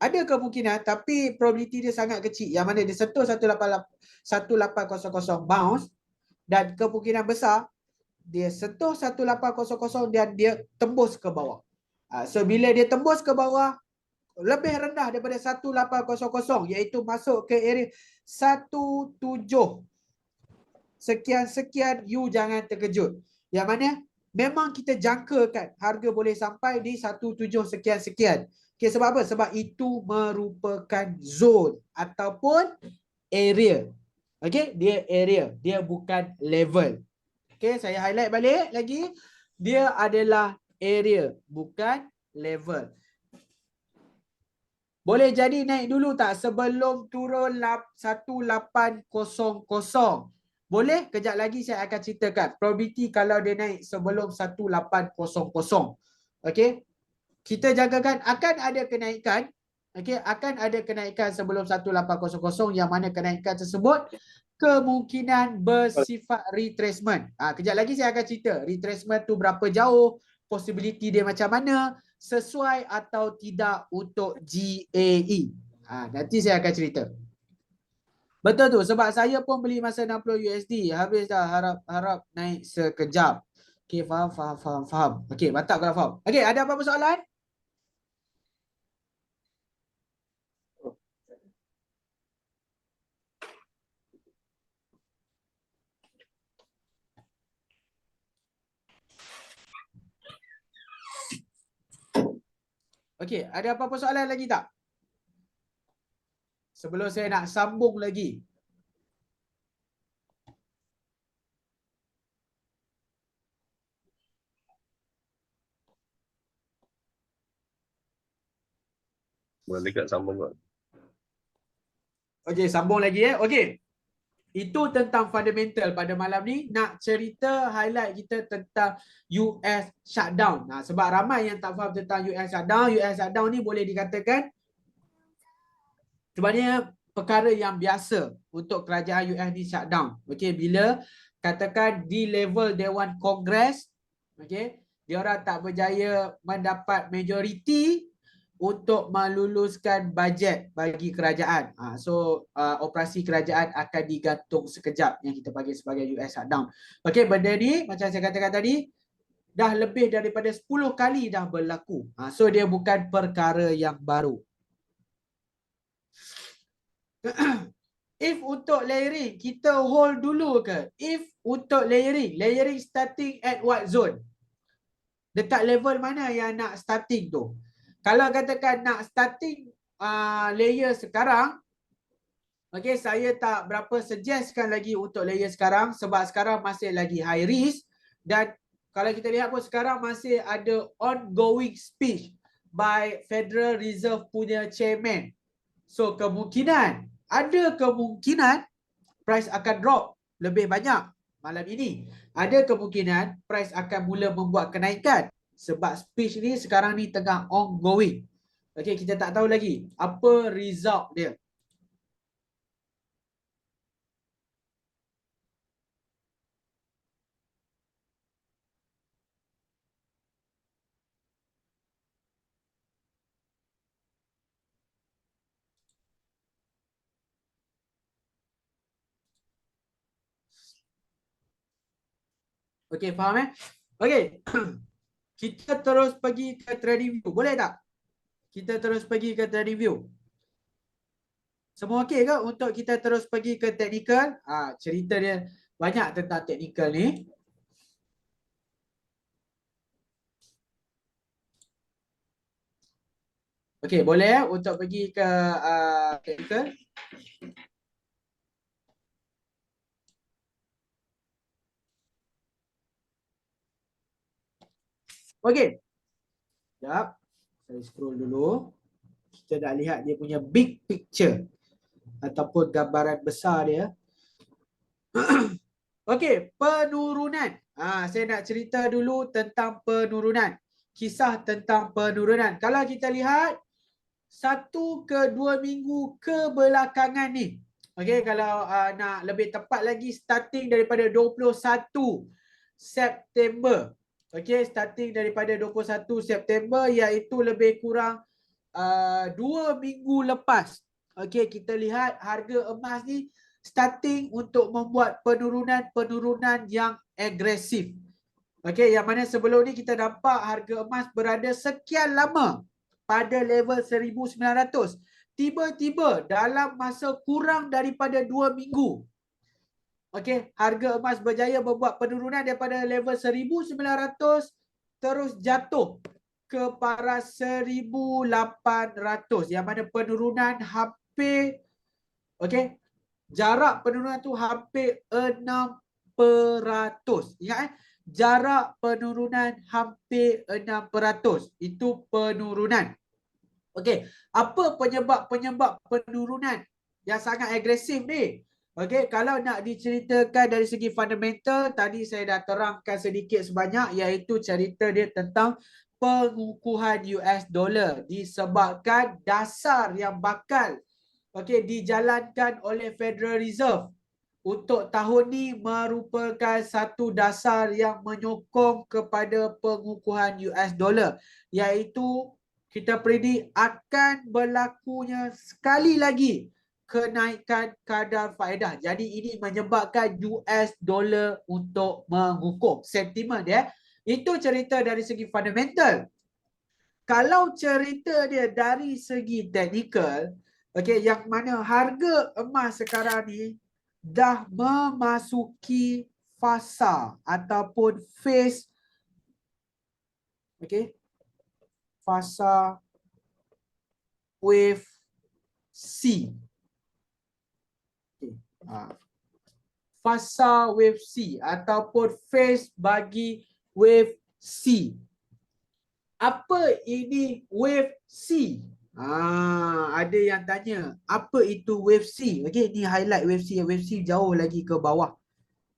ada kemungkinan, tapi probability dia sangat kecil. Yang mana dia sentuh 1800 bounce, dan kemungkinan besar dia sentuh 1800 dan dia tembus ke bawah. So bila dia tembus ke bawah lebih rendah daripada 1800, iaitu masuk ke area 17 sekian-sekian, you jangan terkejut. Yang mana memang kita jangkakan harga boleh sampai di 17 sekian-sekian. Okay, sebab apa? Sebab itu merupakan zone ataupun area. Okay, dia area, dia bukan level. Okay, saya highlight balik lagi. Dia adalah area, bukan level. Boleh jadi naik dulu tak sebelum turun 1800? Boleh? Kejap lagi saya akan ceritakan probability kalau dia naik sebelum 1800. Okey. Kita jangkakan akan ada kenaikan. Okey, akan ada kenaikan sebelum 1800, yang mana kenaikan tersebut kemungkinan bersifat retracement. Kejap lagi saya akan cerita retracement tu berapa jauh, possibility dia macam mana, sesuai atau tidak untuk GAE. Nanti saya akan cerita. Betul tu, sebab saya pun beli masa 60 USD, habis dah harap naik sekejap. Okey, faham. Okey, mantap kalau faham. Okey, ada apa-apa soalan? Okey, ada apa-apa soalan lagi tak? Sebelum saya nak sambung lagi. Boleh dekat sambung kot. Okey, sambung lagi Okey. Itu tentang fundamental pada malam ni. Nak cerita highlight kita tentang US shutdown. Sebab ramai yang tak faham tentang US shutdown. US shutdown ni boleh dikatakan sebenarnya perkara yang biasa untuk kerajaan US ni shutdown. Okey, bila katakan di level Dewan Kongres, okey, dia orang tak berjaya mendapat majoriti untuk meluluskan bajet bagi kerajaan. So operasi kerajaan akan digantung sekejap, yang kita panggil sebagai US shutdown. Okey, benda ni macam saya katakan tadi dah lebih daripada 10 kali dah berlaku. So dia bukan perkara yang baru. If untuk layering, kita hold dulu ke? If untuk layering starting at what zone? Dekat level mana yang nak starting tu? Kalau katakan nak starting layer sekarang, okay, saya tak berapa suggestkan lagi untuk layer sekarang, sebab sekarang masih lagi high risk, dan kalau kita lihat pun sekarang masih ada ongoing speech by Federal Reserve punya chairman. So ada kemungkinan price akan drop lebih banyak malam ini. Ada kemungkinan price akan mula membuat kenaikan sebab speech ni sekarang ni tengah ongoing. Okey, kita tak tahu lagi apa result dia. Okey, faham Okey. Kita terus pergi ke trading view. Boleh tak? Kita terus pergi ke trading view. Semua okey ke untuk kita terus pergi ke technical? Cerita dia banyak tentang technical ni. Okey, boleh untuk pergi ke technical. Okey. Sekejap. Saya scroll dulu. Kita dah lihat dia punya big picture ataupun gambaran besar dia. Okey, penurunan. Saya nak cerita dulu tentang penurunan. Kisah tentang penurunan. Kalau kita lihat 1 ke 2 minggu kebelakangan ni, Okey, kalau nak lebih tepat lagi starting daripada 21 September. Okey, starting daripada 21 September iaitu lebih kurang 2 minggu lepas. Okey, kita lihat harga emas ni starting untuk membuat penurunan yang agresif. Okey, yang mana sebelum ni kita nampak harga emas berada sekian lama pada level 1900. Tiba-tiba dalam masa kurang daripada 2 minggu. Okey, harga emas berjaya membuat penurunan daripada level 1900 terus jatuh ke paras 1800 yang mana penurunan hampir jarak penurunan tu hampir 6%. Ingat jarak penurunan hampir 6%. Itu penurunan. Okey, apa penyebab penurunan yang sangat agresif ni? Okey, kalau nak diceritakan dari segi fundamental, tadi saya dah terangkan sedikit sebanyak, iaitu cerita dia tentang pengukuhan US dollar disebabkan dasar yang bakal dijalankan oleh Federal Reserve untuk tahun ni merupakan satu dasar yang menyokong kepada pengukuhan US dollar, iaitu kita predik akan berlakunya sekali lagi kenaikan kadar faedah. Jadi ini menyebabkan US dollar untuk mengukuh. Sentimen dia. Itu cerita dari segi fundamental. Kalau cerita dia dari segi technical, yang mana harga emas sekarang ni dah memasuki fasa ataupun phase fasa wave C. Fasa wave C ataupun phase bagi wave C. Apa ini wave C? Ada yang tanya, apa itu wave C? Okey, ni highlight wave C. Wave C jauh lagi ke bawah.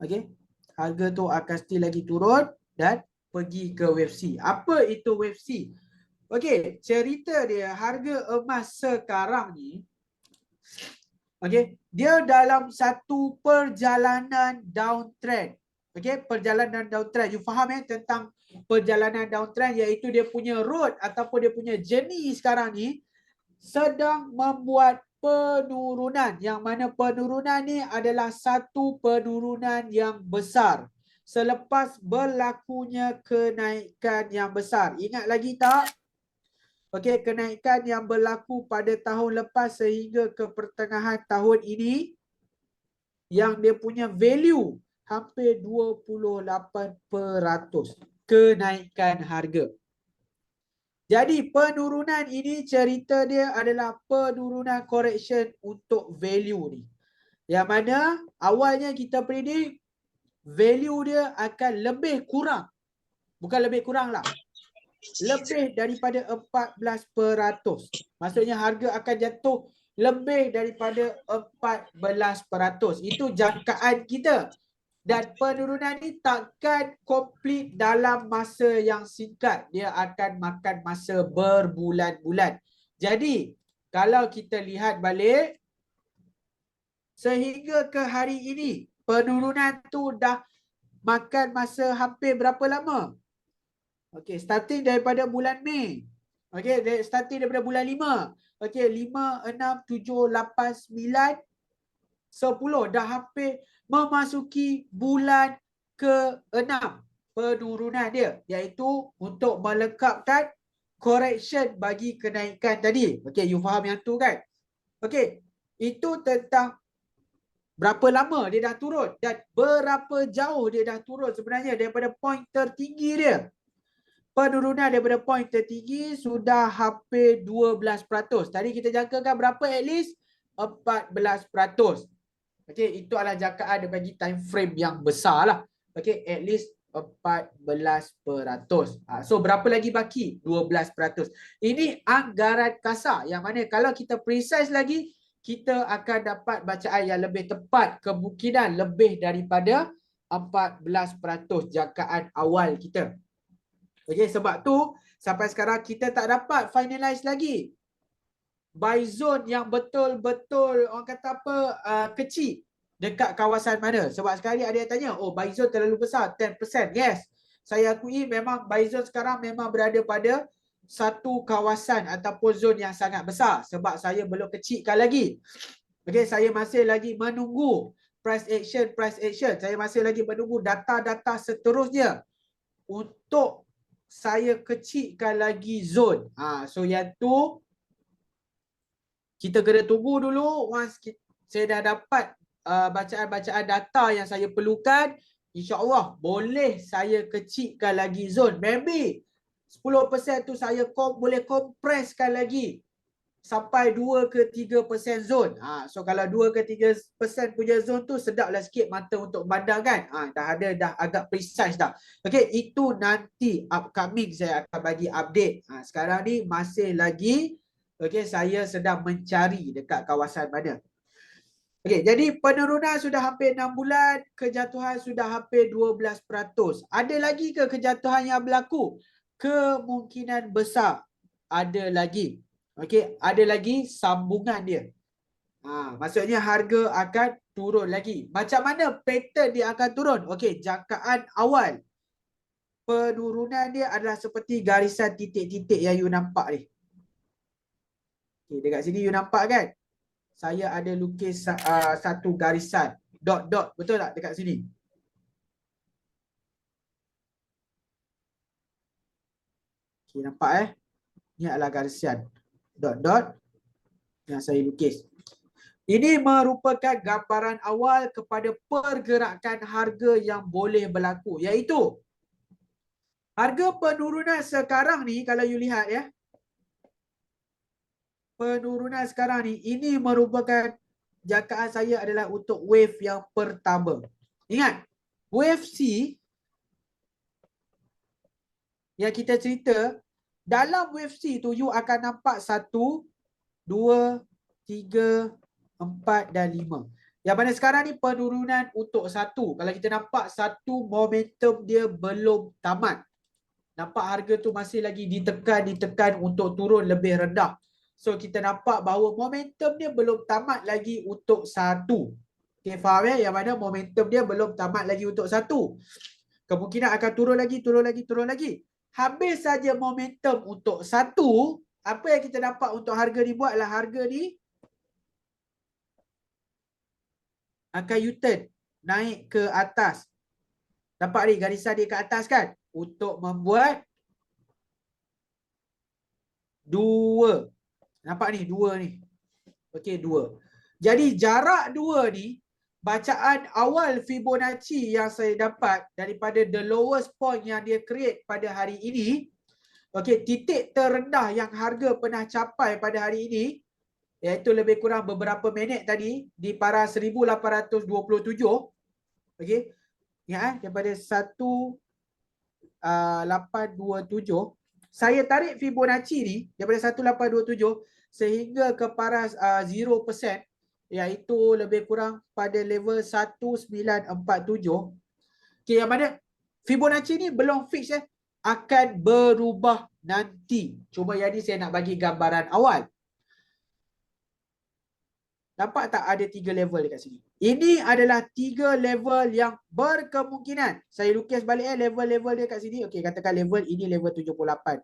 Okey. Harga tu akan still lagi turun dan pergi ke wave C. Apa itu wave C? Okey, cerita dia harga emas sekarang ni dia dalam satu perjalanan downtrend. Perjalanan downtrend. You faham tentang perjalanan downtrend, iaitu dia punya road ataupun dia punya journey sekarang ni sedang membuat penurunan, yang mana penurunan ni adalah satu penurunan yang besar selepas berlakunya kenaikan yang besar. Ingat lagi tak? Kenaikan yang berlaku pada tahun lepas sehingga ke pertengahan tahun ini yang dia punya value hampir 28% kenaikan harga. Jadi penurunan ini cerita dia adalah penurunan correction untuk value ni. Yang mana awalnya kita predik value dia akan lebih kurang. Bukan lebih kurang lah. Lebih daripada 14%. Maksudnya harga akan jatuh lebih daripada 14%. Itu jangkaan kita. Dan penurunan ni takkan komplit dalam masa yang singkat. Dia akan makan masa berbulan-bulan. Jadi, kalau kita lihat balik, sehingga ke hari ini, penurunan tu dah makan masa hampir berapa lama? Starting daripada bulan Mei. Starting daripada bulan 5. 5, 6, 7, 8, 9, 10. Dah hampir memasuki bulan ke-6 penurunan dia, iaitu untuk melengkapkan correction bagi kenaikan tadi. You faham yang tu kan? Itu tentang berapa lama dia dah turun dan berapa jauh dia dah turun sebenarnya daripada point tertinggi dia. Penurunan daripada point tertinggi sudah hampir 12%. Tadi kita jangkakan berapa at least? 14%. Itu adalah jangkaan dia bagi time frame yang besar lah. At least 14%. So berapa lagi baki? 12%. Ini anggaran kasar, yang mana kalau kita precise lagi, kita akan dapat bacaan yang lebih tepat, kemungkinan lebih daripada 14% jangkaan awal kita. Sebab tu sampai sekarang kita tak dapat finalize lagi. buy zone yang betul-betul orang kata apa kecil dekat kawasan mana. Sebab sekali ada yang tanya, oh buy zone terlalu besar, 10%. Yes, saya akui memang buy zone sekarang memang berada pada satu kawasan ataupun zone yang sangat besar. Sebab saya belum kecilkan lagi. Okay, saya masih lagi menunggu price action. Saya masih lagi menunggu data-data seterusnya untuk saya kecilkan lagi zone. So yang tu kita kena tunggu dulu. Once saya dah dapat bacaan-bacaan data yang saya perlukan, insya-Allah boleh saya kecilkan lagi zone. Maybe 10% tu saya boleh kompreskan lagi sampai 2 ke 3% zone. So kalau 2 ke 3% punya zone tu sedaplah sikit mata untuk pandang kan. Dah agak precise dah. Okey, itu nanti upcoming saya akan bagi update. Sekarang ni masih lagi saya sedang mencari dekat kawasan mana. Okey, jadi penurunan sudah hampir 6 bulan, kejatuhan sudah hampir 12%. Ada lagi ke kejatuhan yang berlaku? Kemungkinan besar ada lagi. Okey, ada lagi sambungan dia. Maksudnya harga akan turun lagi. Macam mana pattern dia akan turun? Okey, jangkaan awal penurunan dia adalah seperti garisan titik-titik yang you nampak ni. Okey, dekat sini you nampak kan? Saya ada lukis satu garisan dot-dot, betul tak dekat sini? Okey, nampak Ini adalah garisan dot-dot yang saya lukis. Ini merupakan gambaran awal kepada pergerakan harga yang boleh berlaku, iaitu harga penurunan sekarang ni kalau you lihat penurunan sekarang ni, ini merupakan jangkaan saya adalah untuk wave yang pertama. Ingat, wave C yang kita cerita, dalam wave C tu you akan nampak 1, 2, 3, 4 dan 5. Yang mana sekarang ni penurunan untuk 1. Kalau kita nampak 1, momentum dia belum tamat. Nampak harga tu masih lagi ditekan untuk turun lebih rendah. So kita nampak bahawa momentum dia belum tamat lagi untuk 1. Okay, faham Yang mana momentum dia belum tamat lagi untuk 1. Kemungkinan akan turun lagi. Habis saja momentum untuk 1, apa yang kita dapat untuk harga ni buat adalah harga ni akan U-turn naik ke atas. Nampak ni garisan dia ke atas kan? Untuk membuat 2. Nampak ni 2 ni. Okey, 2. Jadi jarak 2 ni, bacaan awal Fibonacci yang saya dapat daripada the lowest point yang dia create pada hari ini, okey, titik terendah yang harga pernah capai pada hari ini, iaitu lebih kurang beberapa minit tadi di paras 1827. Okey. Ingat daripada 1827 saya tarik Fibonacci ni daripada 1827 sehingga ke paras 0%, iaitu lebih kurang pada level 1947. Okey, yang mana Fibonacci ni belum fix akan berubah nanti. Cuma yang ni saya nak bagi gambaran awal. Nampak tak ada 3 level dekat sini? Ini adalah 3 level yang berkemungkinan. Saya lukis balik level-level dia kat sini. Okey, katakan level ini level 78.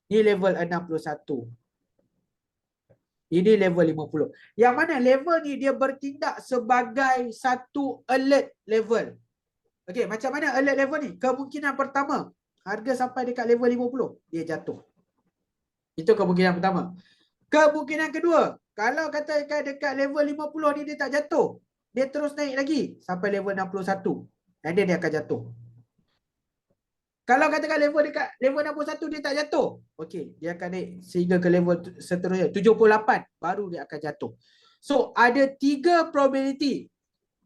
Ini level 61. Ini level 50. Yang mana level ni dia bertindak sebagai satu alert level. Okey, macam mana alert level ni? Kemungkinan pertama, harga sampai dekat level 50, dia jatuh. Itu kemungkinan pertama. Kemungkinan kedua, kalau katakan dekat level 50 ni dia tak jatuh, dia terus naik lagi sampai level 61. Dan dia akan jatuh. Kalau katakan dekat level 61 dia tak jatuh, okey, dia akan naik sehingga ke level seterusnya 78, baru dia akan jatuh. So ada 3 probability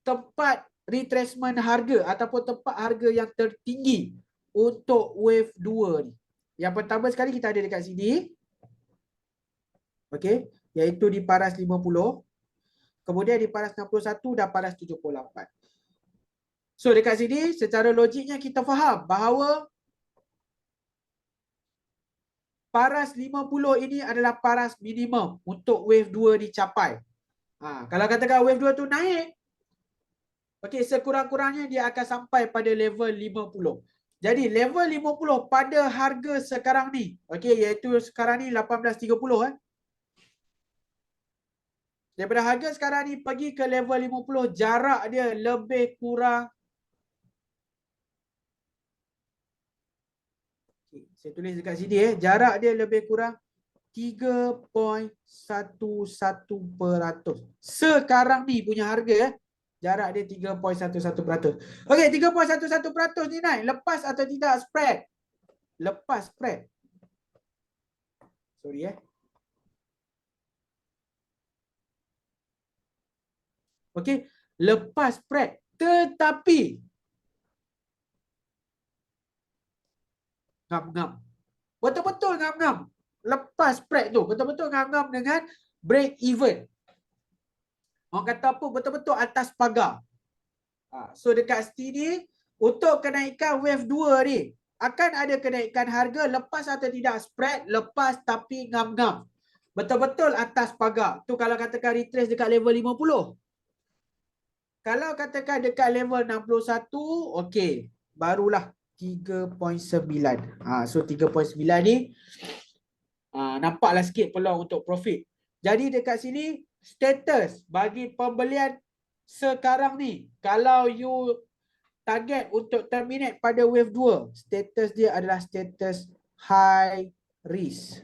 tempat retracement harga ataupun tempat harga yang tertinggi untuk wave 2 ni. Yang pertama sekali kita ada dekat sini. Okey, iaitu di paras 50. Kemudian di paras 61 dan paras 78. So dekat sini secara logiknya kita faham bahawa paras 50 ini adalah paras minimum untuk wave 2 dicapai. Kalau katakan wave 2 tu naik, okey, sekurang-kurangnya dia akan sampai pada level 50. Jadi level 50 pada harga sekarang ni, okey, iaitu sekarang ni 18.30 Daripada harga sekarang ni pergi ke level 50, jarak dia lebih kurang. Okay, saya tulis dekat sini jarak dia lebih kurang 3.11%. Sekarang ni punya harga jarak dia 3.11%. Okey, 3.11% ni naik lepas atau tidak spread? Lepas spread. Sorry Okey, lepas spread. Tetapi ngam-ngam. Betul-betul ngam-ngam. Lepas spread tu, betul-betul ngam-ngam dengan break even. Orang kata apa? Betul-betul atas pagar. So dekat sini, untuk kenaikan wave 2 ni, akan ada kenaikan harga lepas atau tidak spread, lepas tapi ngam-ngam. Betul-betul atas pagar. Tu kalau katakan retrace dekat level 50. Kalau katakan dekat level 61, okey, barulah 3.9. So 3.9 ni nampaklah sikit peluang untuk profit. Jadi dekat sini status bagi pembelian sekarang ni, kalau you target untuk terminate pada wave 2, status dia adalah status high risk.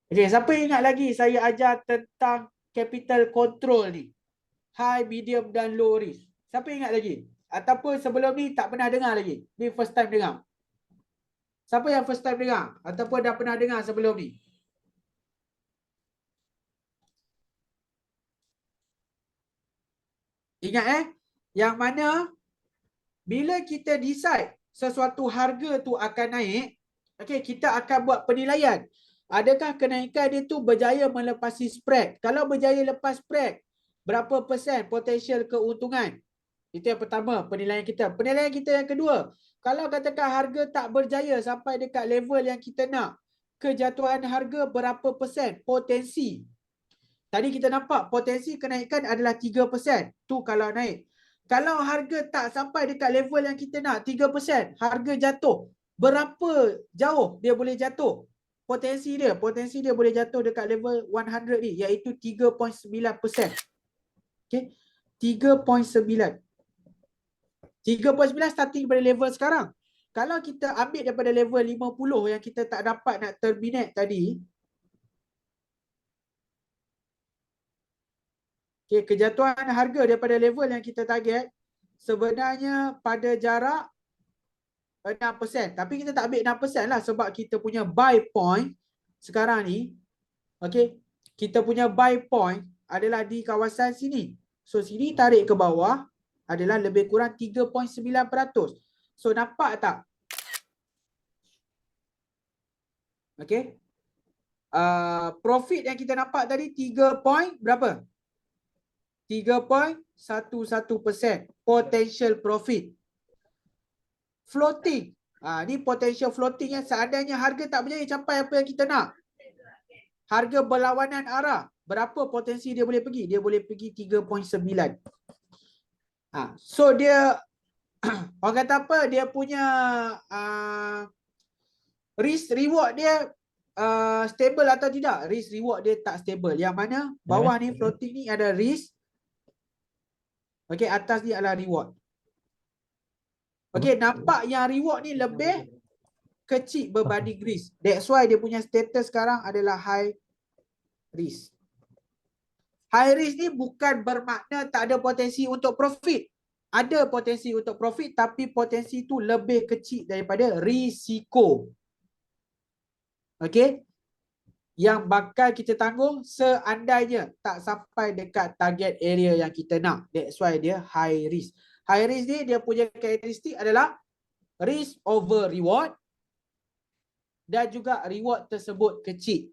Okay, siapa ingat lagi saya ajar tentang capital control ni? High, medium dan low risk. Siapa ingat lagi? Ataupun sebelum ni tak pernah dengar lagi? Ni first time dengar. Siapa yang first time dengar? Ataupun dah pernah dengar sebelum ni? Ingat yang mana bila kita decide sesuatu harga tu akan naik, okay, kita akan buat penilaian. Adakah kenaikan dia tu berjaya melepasi spread? Kalau berjaya lepas spread, berapa persen potensial keuntungan? Itu yang pertama, penilaian kita. Penilaian kita yang kedua, kalau katakan harga tak berjaya sampai dekat level yang kita nak, kejatuhan harga berapa persen potensi? Tadi kita nampak potensi kenaikan adalah 3%. Tu kalau naik. Kalau harga tak sampai dekat level yang kita nak, 3%, harga jatuh. Berapa jauh dia boleh jatuh? Potensi dia boleh jatuh dekat level 100 ni, iaitu 3.9%. Okay? 3.9. 3.9 starting pada level sekarang. Kalau kita ambil daripada level 50 yang kita tak dapat nak terminate tadi, okay, kejatuhan harga daripada level yang kita target sebenarnya pada jarak 6%. Tapi kita tak ambil 6% lah sebab kita punya buy point sekarang ni, okay, kita punya buy point adalah di kawasan sini. So sini tarik ke bawah adalah lebih kurang 3.9%. So nampak tak? Okay. Profit yang kita nampak tadi 3 point berapa? 3.11% potential profit. Floating. Ni potential floating yang seandainya harga tak berjaya capai apa yang kita nak. Harga berlawanan arah. Berapa potensi dia boleh pergi? Dia boleh pergi 3.9. So dia orang kata apa? Dia punya risk reward dia stable atau tidak? Risk reward dia tak stable. Yang mana bawah ni floating ni ada risk. Okey, atas ni adalah reward. Okey, nampak yang reward ni lebih kecil berbanding risk. That's why dia punya status sekarang adalah high risk. High risk ni bukan bermakna tak ada potensi untuk profit. Ada potensi untuk profit tapi potensi tu lebih kecil daripada risiko. Okey? Yang bakal kita tanggung seandainya tak sampai dekat target area yang kita nak. That's why dia high risk. High risk ni dia punya karakteristik adalah risk over reward dan juga reward tersebut kecil.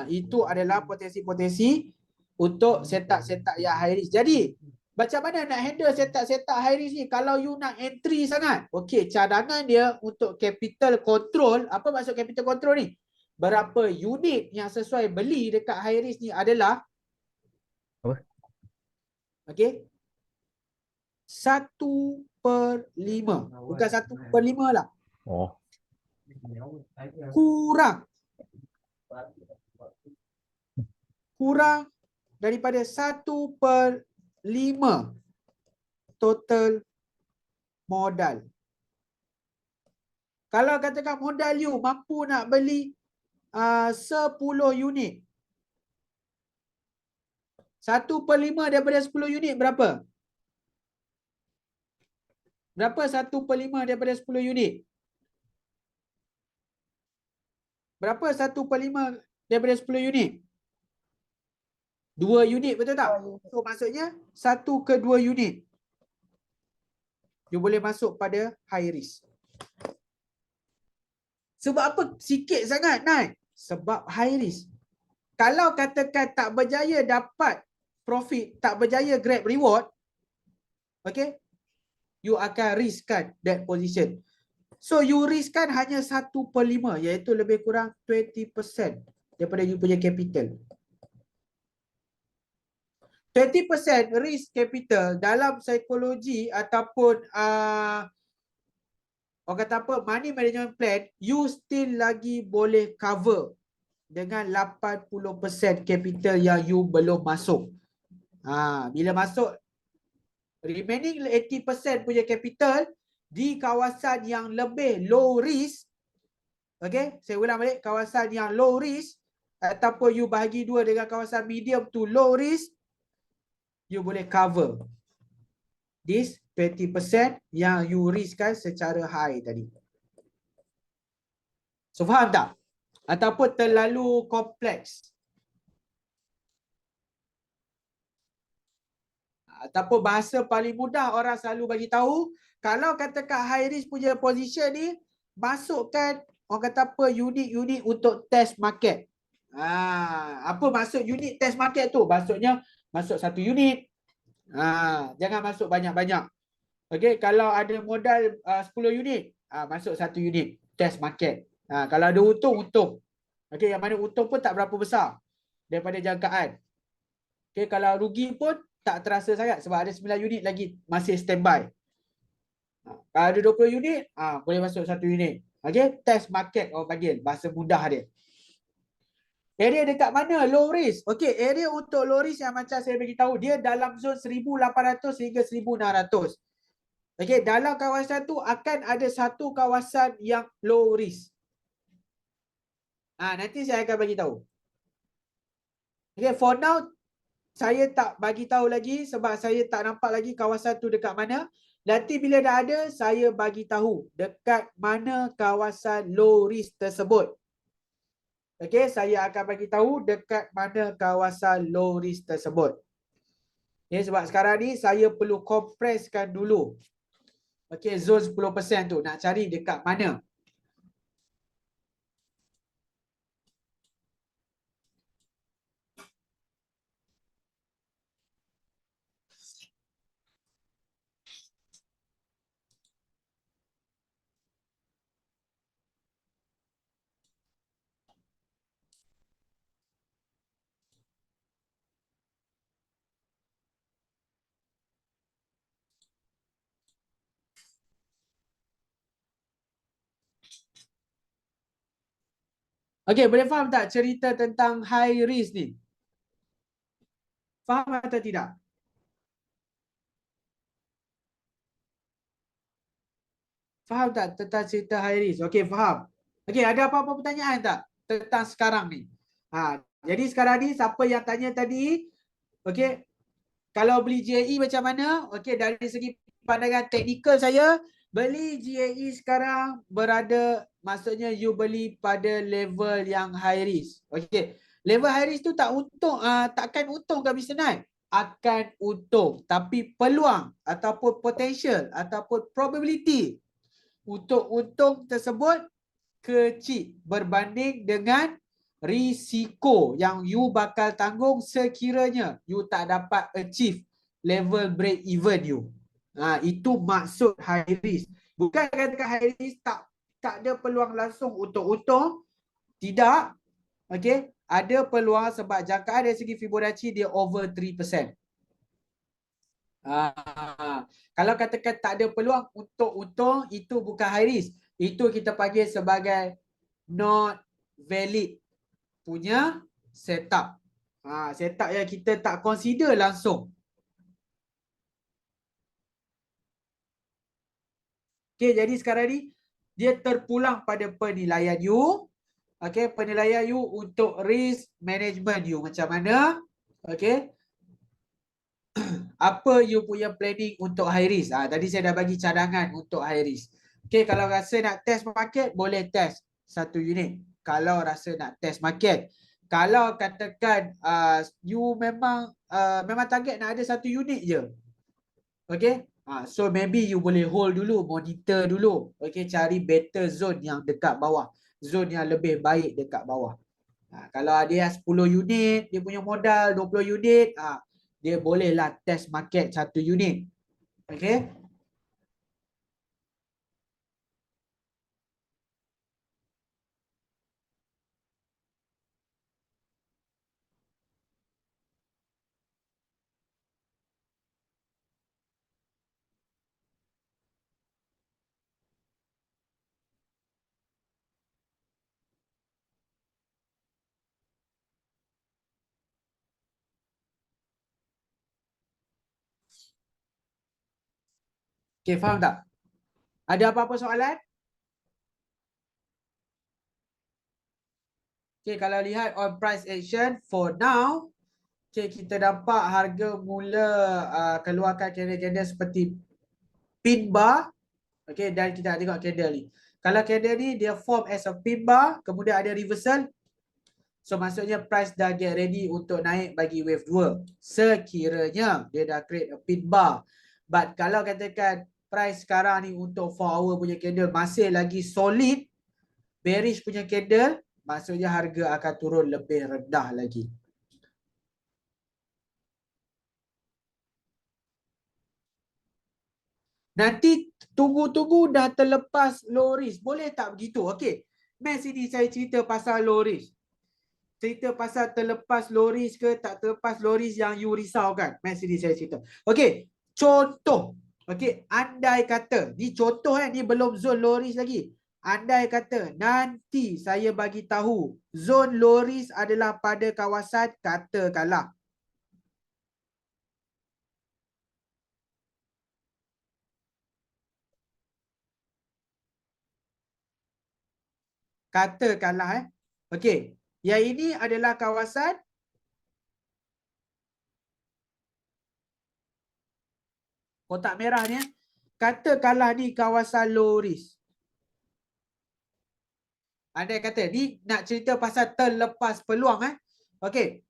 Itu adalah potensi-potensi untuk setup yang high risk. Jadi macam mana nak handle setup high risk ni kalau you nak entry sangat. Okey, cadangan dia untuk capital control. Apa maksud capital control ni? Berapa unit yang sesuai beli dekat high risk ni adalah Apa? okey, 1/5. Bukan 1/5 lah. Oh. Kurang daripada 1/5 total modal. Kalau katakan modal you mampu nak beli 10 unit. 1/5 daripada 10 unit berapa? Berapa 1/5 daripada 10 unit? Berapa 1/5 daripada 10 unit? 2 unit, betul tak? So maksudnya 1/2 unit. You boleh masuk pada high risk. Sebab apa sikit sangat naik? Sebab high risk. Kalau katakan tak berjaya dapat profit, tak berjaya grab reward, okay, you akan riskkan that position. So you riskkan hanya 1/5, iaitu lebih kurang 20% daripada you punya capital. 20% risk capital dalam psikologi ataupun orang kata apa, money management plan, you still lagi boleh cover dengan 80% capital yang you belum masuk. Bila masuk remaining 80% punya capital di kawasan yang lebih low risk, okay, saya ulang balik, kawasan yang low risk ataupun you bahagi dua dengan kawasan medium to low risk, you boleh cover this 20% yang you riskkan secara high tadi. So faham tak? Ataupun terlalu kompleks. Ataupun bahasa paling mudah orang selalu bagi tahu, kalau katakan high risk punya position ni, masukkan orang kata apa, unit-unit untuk test market. Apa maksud unit test market tu? Maksudnya masuk 1 unit. Jangan masuk banyak-banyak. Okey, kalau ada modal 10 unit, masuk 1 unit test market. Kalau ada untung. Okey, yang mana untung pun tak berapa besar daripada jangkaan. Okey, kalau rugi pun tak terasa sangat sebab ada 9 unit lagi masih standby. Kalau ada 20 unit, boleh masuk 1 unit. Okey, test market orang panggil, bahasa mudah dia. Area dekat mana low risk? Okey, area untuk low risk yang macam saya bagi tahu, dia dalam zon 1800 hingga 1600. Okey, dalam kawasan tu akan ada satu kawasan yang low risk. Nanti saya akan bagi tahu. Okey, for now saya tak bagi tahu lagi sebab saya tak nampak lagi kawasan tu dekat mana. Nanti bila dah ada, saya bagi tahu dekat mana kawasan low risk tersebut. Okey, saya akan bagi tahu dekat mana kawasan low risk tersebut. Okay, sebab sekarang ni saya perlu kompreskan dulu. Okey, zon 10% tu nak cari dekat mana. Okey, boleh faham tak cerita tentang high risk ni? Faham atau tidak? Faham tak tentang cerita high risk? Okey, faham. Okey, ada apa-apa pertanyaan tak tentang sekarang ni? Jadi sekarang ni siapa yang tanya tadi, okey, kalau beli GAE macam mana? Okey, dari segi pandangan teknikal saya, beli GAE sekarang berada, maksudnya you beli pada level yang high risk. Okey, level high risk tu tak untung, takkan untung ke Mr. Nai? Akan untung, tapi peluang ataupun potential ataupun probability untuk untung tersebut kecil berbanding dengan risiko yang you bakal tanggung sekiranya you tak dapat achieve level break even you. Itu maksud high risk. Bukan katakan high risk tak ada peluang langsung untuk untung. Tidak. Okey, ada peluang sebab jangkaan dari segi Fibonacci dia over 3%. Kalau katakan tak ada peluang untuk untung, itu bukan high risk. Itu kita panggil sebagai not valid punya setup. Setup yang kita tak consider langsung. Okey, jadi sekarang ni dia terpulang pada penilaian you. Okey, penilaian you untuk risk management you macam mana? Okey. Apa you punya planning untuk high risk? Tadi saya dah bagi cadangan untuk high risk. Okey, kalau rasa nak test market, boleh test 1 unit. Kalau rasa nak test market. Kalau katakan you memang target nak ada 1 unit je. Okey. So maybe you boleh hold dulu, monitor dulu. Okey, cari better zone yang dekat bawah. Zone yang lebih baik dekat bawah. Kalau dia 10 unit, dia punya modal 20 unit, dia bolehlah test market 1 unit. Okey. Okey, faham tak? Ada apa-apa soalan? Okey, kalau lihat on price action for now, okey, kita nampak harga mula keluarkan candle-candle seperti pin bar. Okey, dan kita nak tengok candle ni. Kalau candle ni dia form as a pin bar, kemudian ada reversal. So maksudnya price dah get ready untuk naik bagi wave 2. Sekiranya dia dah create a pin bar. But kalau katakan price sekarang ni untuk 4 hour punya candle masih lagi solid, bearish punya candle, maksudnya harga akan turun lebih rendah lagi. Nanti tunggu-tunggu dah terlepas low risk. Boleh tak begitu? Okey. Next sini saya cerita pasal low risk. Cerita pasal terlepas low risk ke tak terlepas low risk yang you risaukan. Next sini saya cerita. Okey. Contoh. Okey. Andai kata. Ni contoh ni belum zone low risk lagi. Andai kata nanti saya bagi tahu zone low risk adalah pada kawasan katakanlah. Katakanlah okey. Yang ini adalah kawasan kotak merah ni. Katakanlah ni kawasan low risk. Andai kata ni nak cerita pasal terlepas peluang Okey.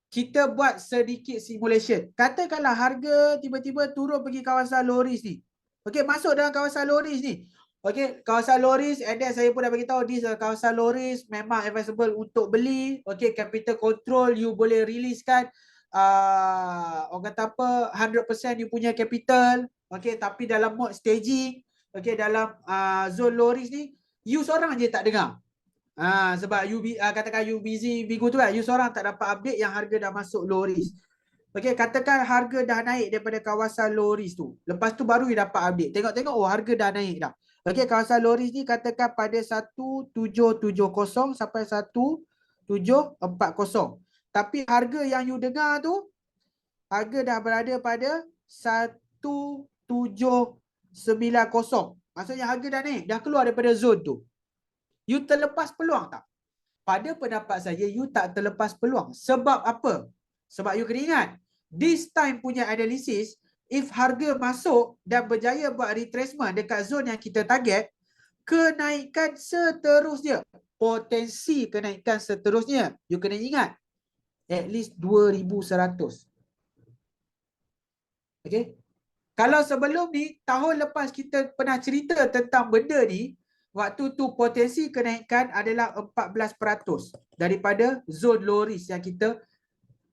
Kita buat sedikit simulation. Katakanlah harga tiba-tiba turun pergi kawasan low risk ni. Okey, masuk dalam kawasan low risk ni. Okey, kawasan low risk, and then saya pun dah bagi tahu this kawasan low risk memang advisable untuk beli. Okey, capital control you boleh releasekan orang kata apa 100% you punya capital. Okey, tapi dalam mode staging, okey, dalam zone low risk ni you seorang je tak dengar. Sebab you katakan you busy minggu tu kan, you seorang tak dapat update yang harga dah masuk low risk. Okey, katakan harga dah naik daripada kawasan low risk tu. Lepas tu baru you dapat update. Tengok-tengok harga dah naik dah. Okey, kawasan low risk ni katakan pada 1770 sampai 1740. Tapi harga yang you dengar tu harga dah berada pada 1790. Maksudnya harga dah naik, dah keluar daripada zone tu. You terlepas peluang tak? Pada pendapat saya, you tak terlepas peluang. Sebab apa? Sebab you kena ingat, this time punya analisis, if harga masuk dan berjaya buat retracement dekat zone yang kita target, kenaikan seterusnya, potensi kenaikan seterusnya, you kena ingat, at least 2100. Okay? Kalau sebelum ni, tahun lepas kita pernah cerita tentang benda ni, waktu tu potensi kenaikan adalah 14% daripada zone low risk yang kita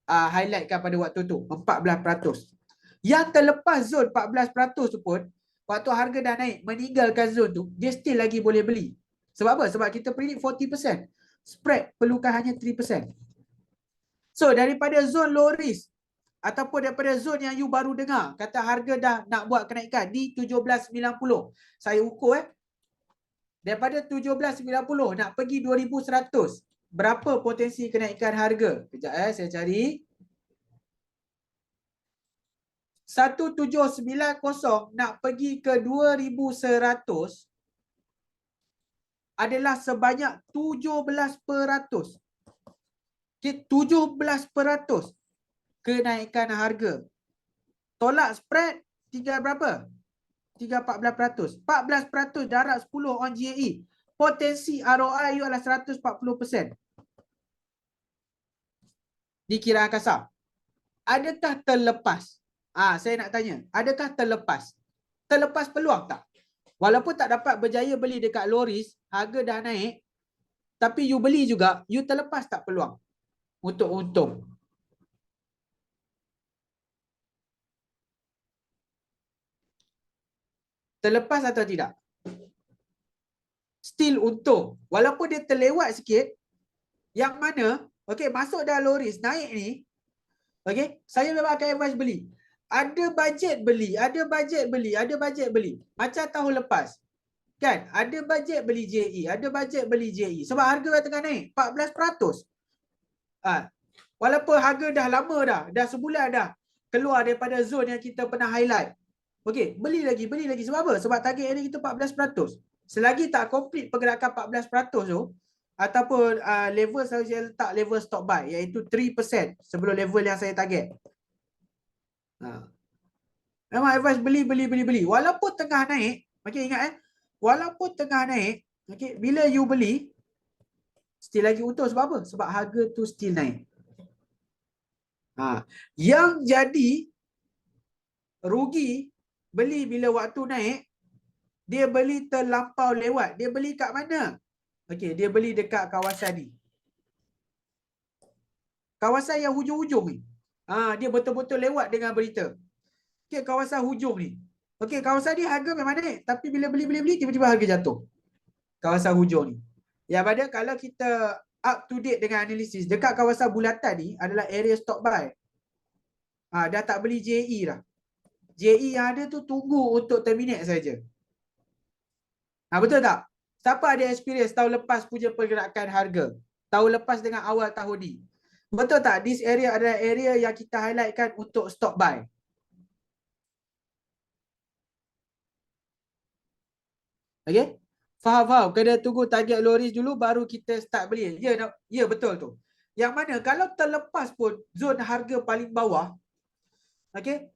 highlightkan pada waktu tu, 14%. Yang terlepas zon 14% tu pun, waktu harga dah naik, meninggalkan zon tu, dia still lagi boleh beli. Sebab apa? Sebab kita predict 40%. Spread perlukan hanya 3%. So, daripada zon low risk, ataupun daripada zon yang you baru dengar, kata harga dah nak buat kenaikan di 17.90. Saya ukur daripada 17.90 nak pergi 2,100. Berapa potensi kenaikan harga? Kejap saya cari. 1790 nak pergi ke 2,100 adalah sebanyak 17%. Okay, 17% kenaikan harga. Tolak spread tinggal berapa? 14%. 14% darab 10 on GAE. Potensi ROI you adalah 140%. Dikira kasar. Adakah terlepas? Saya nak tanya. Adakah terlepas? Terlepas peluang tak? Walaupun tak dapat berjaya beli dekat low risk, harga dah naik, tapi you beli juga, you terlepas tak peluang untuk untung? Terlepas atau tidak? Still untung. Walaupun dia terlewat sikit, yang mana, okay, masuk dah low risk, naik ni, okay, saya memang akan advise beli. Ada bajet beli, ada bajet beli, ada bajet beli. Macam tahun lepas. Kan? Ada bajet beli JE, ada bajet beli JE. Sebab harga tengah naik, 14%. Walaupun harga dah lama dah sebulan dah keluar daripada zon yang kita pernah highlight. Okey, beli lagi. Sebab apa? Sebab target area kita 14%. Selagi tak complete pergerakan 14% tu, ataupun level saya letak level stop buy, iaitu 3% sebelum level yang saya target. Memang advice beli. Walaupun tengah naik, okey, ingat walaupun tengah naik, okey, bila you beli, still lagi untung. Sebab apa? Sebab harga tu still naik. Yang jadi rugi beli bila waktu naik, dia beli terlampau lewat. Dia beli kat mana? Okey, dia beli dekat kawasan ni. Kawasan yang hujung-hujung ni. Dia betul-betul lewat dengan berita. Okey, kawasan hujung ni. Okey, kawasan ni harga memang naik, tapi bila beli tiba-tiba harga jatuh. Kawasan hujung ni. Yang pada kalau kita up to date dengan analisis, dekat kawasan bulatan ni adalah area stop buy. Dah tak beli JE dah. JE yang ada tu tunggu untuk terminate saja. Betul tak? Siapa ada experience tahun lepas punya pergerakan harga? Tahun lepas dengan awal tahun ni. Betul tak? This area adalah area yang kita highlightkan untuk stop buy. Okay? Faham? Kena tunggu target low risk dulu baru kita start beli. Ya, betul tu. Yang mana kalau terlepas pun zon harga paling bawah, okay,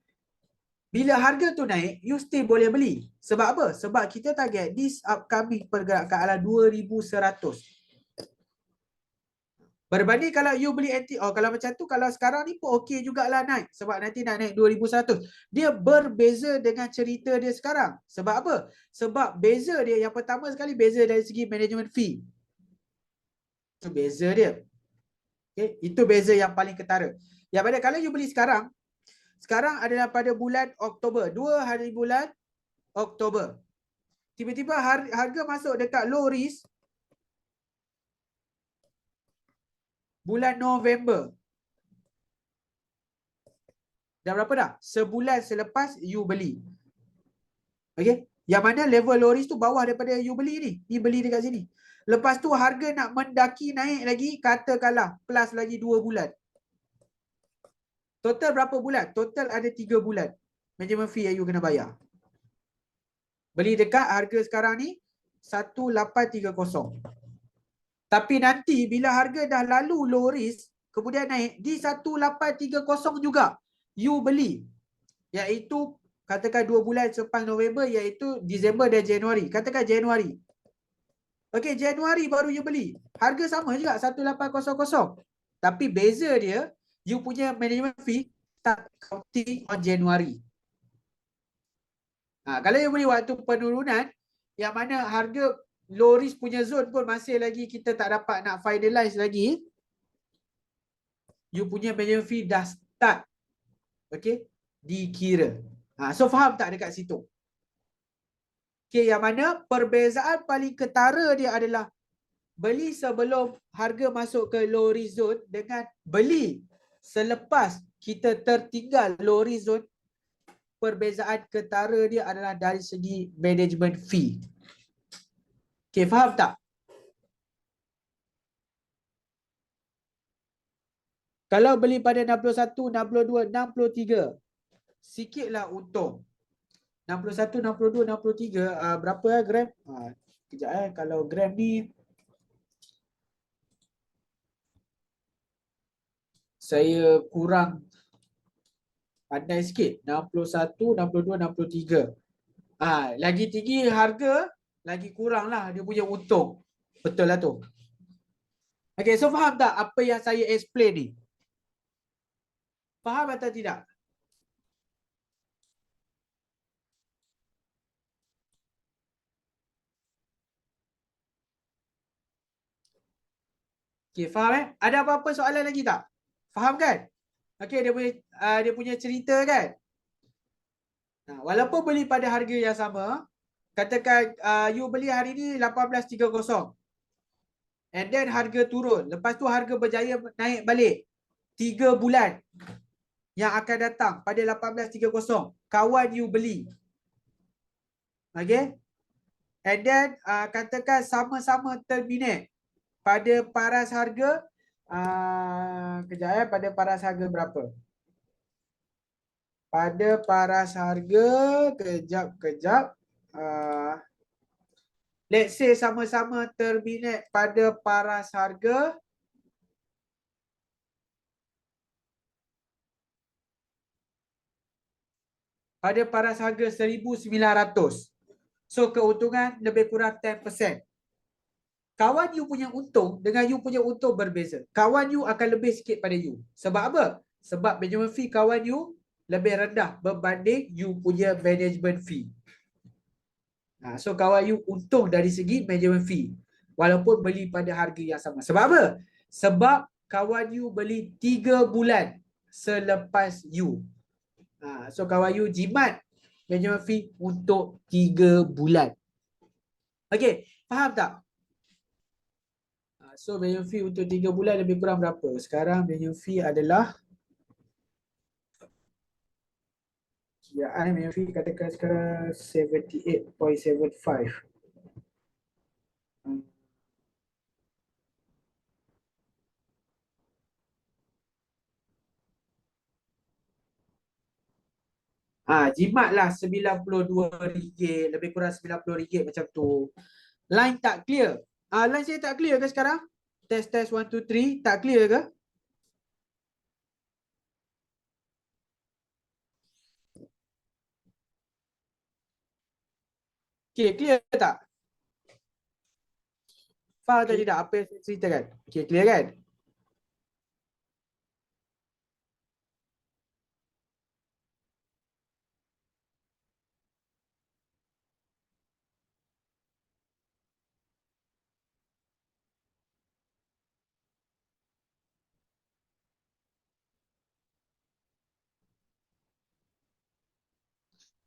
bila harga tu naik, you still boleh beli. Sebab apa? Sebab kita target this upcoming pergerakan adalah 2,100. Berbanding kalau you beli kalau macam tu, kalau sekarang ni pun okey jugalah naik. Sebab nanti nak naik 2,100. Dia berbeza dengan cerita dia sekarang. Sebab apa? Sebab beza dia, yang pertama sekali beza dari segi management fee. Itu beza dia. Okay? Itu beza yang paling ketara. Yang pada kalau you beli sekarang adalah pada bulan Oktober. 2 hari bulan Oktober. Tiba-tiba harga masuk dekat low risk bulan November. Dah berapa dah? Sebulan selepas you beli. Okey? Yang mana level low risk tu bawah daripada you beli ni. You beli dekat sini. Lepas tu harga nak mendaki naik lagi, katakanlah plus lagi 2 bulan. Total berapa bulan? Total ada 3 bulan. Management fee yang you kena bayar. Beli dekat harga sekarang ni 1830. Tapi nanti bila harga dah lalu low risk, kemudian naik di 1830 juga you beli. Iaitu katakan 2 bulan selepas November, iaitu Disember dan Januari. Katakan Januari. Okey, Januari baru you beli. Harga sama juga 1800. Tapi beza dia, you punya management fee tak counting on Januari. Kalau you beli waktu penurunan, yang mana harga low risk punya zone pun masih lagi kita tak dapat nak finalize lagi, you punya management fee dah start. Okey, dikira. So faham tak dekat situ? Okay, yang mana perbezaan paling ketara dia adalah beli sebelum harga masuk ke low risk zone dengan beli selepas kita tertinggal low risk zone. Perbezaan ketara dia adalah dari segi management fee. Okay, faham tak? Kalau beli pada 61, 62, 63, sikitlah untung. 61, 62, 63, berapa gram? Kejap kalau gram ni saya kurang pandai sikit. 61, 62, 63. Lagi tinggi harga, lagi kurang lah dia punya untung. Betul lah tu. Okay, so faham tak apa yang saya explain ni? Faham atau tidak? Okay, faham Ada apa-apa soalan lagi tak? Faham kan? Okay, dia punya cerita kan? Walaupun beli pada harga yang sama, katakan you beli hari ni 18.30. And then harga turun. Lepas tu harga berjaya naik balik. 3 bulan yang akan datang pada 18.30. Kawan you beli. Okay? And then katakan sama-sama terminate pada paras harga pada paras harga berapa? Pada paras harga kejap. Let's say sama-sama terminate pada paras harga paras harga 1,900. So keuntungan lebih kurang 10%. Kawan you punya untung dengan you punya untung berbeza. Kawan you akan lebih sikit pada you. Sebab apa? Sebab management fee kawan you lebih rendah berbanding you punya management fee. So kawan you untung dari segi management fee walaupun beli pada harga yang sama. Sebab apa? Sebab kawan you beli 3 bulan selepas you. So kawan you jimat management fee untuk 3 bulan. Okay, faham tak? So management fee untuk 3 bulan lebih kurang berapa? Sekarang management fee adalah kiraan management fee katakan sekarang 78.75. Jimatlah RM92, lebih kurang RM90 macam tu. Line tak clear. Line saya tak clear ke sekarang? Test 1 2 3 tak clear ke? Okay, clear tak? Faham atau tidak apa yang saya ceritakan? Okay, clear kan?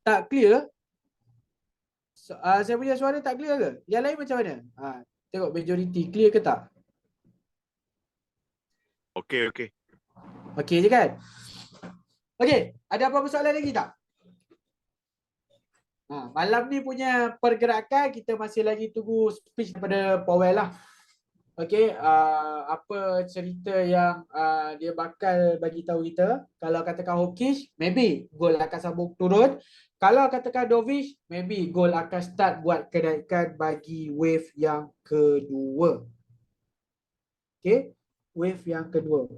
Tak clear? Saya punya suara tak clear ke? Yang lain macam mana? Tengok majority clear ke tak? Okey. Okey je kan? Okey, ada apa-apa soalan lagi tak? Malam ni punya pergerakan kita masih lagi tunggu speech daripada Powell lah. Okey, apa cerita yang dia bakal bagi tahu kita? Kalau katakan hawkish, maybe gold akan sambung turun. Kalau katakan dovish, maybe gold akan start buat kenaikan bagi wave yang kedua. Okey, wave yang kedua.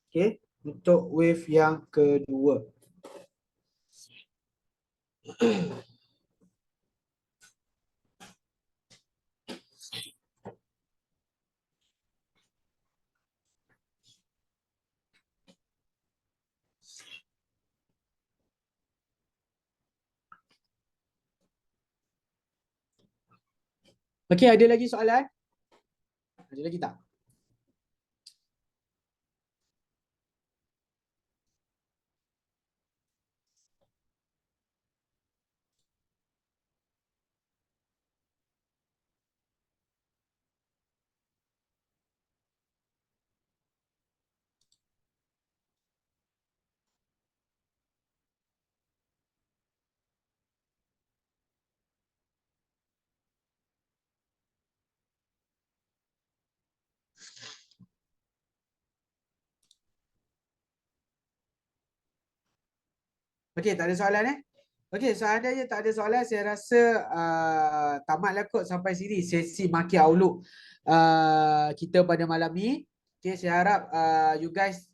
Okey, untuk wave yang kedua. Okey, ada lagi soalan? Ada lagi tak? Okey, tak ada soalan Okey, seandainya tak ada soalan, saya rasa tamatlah kot sampai sini sesi Maki Outlook kita pada malam ni. Okey, saya harap you guys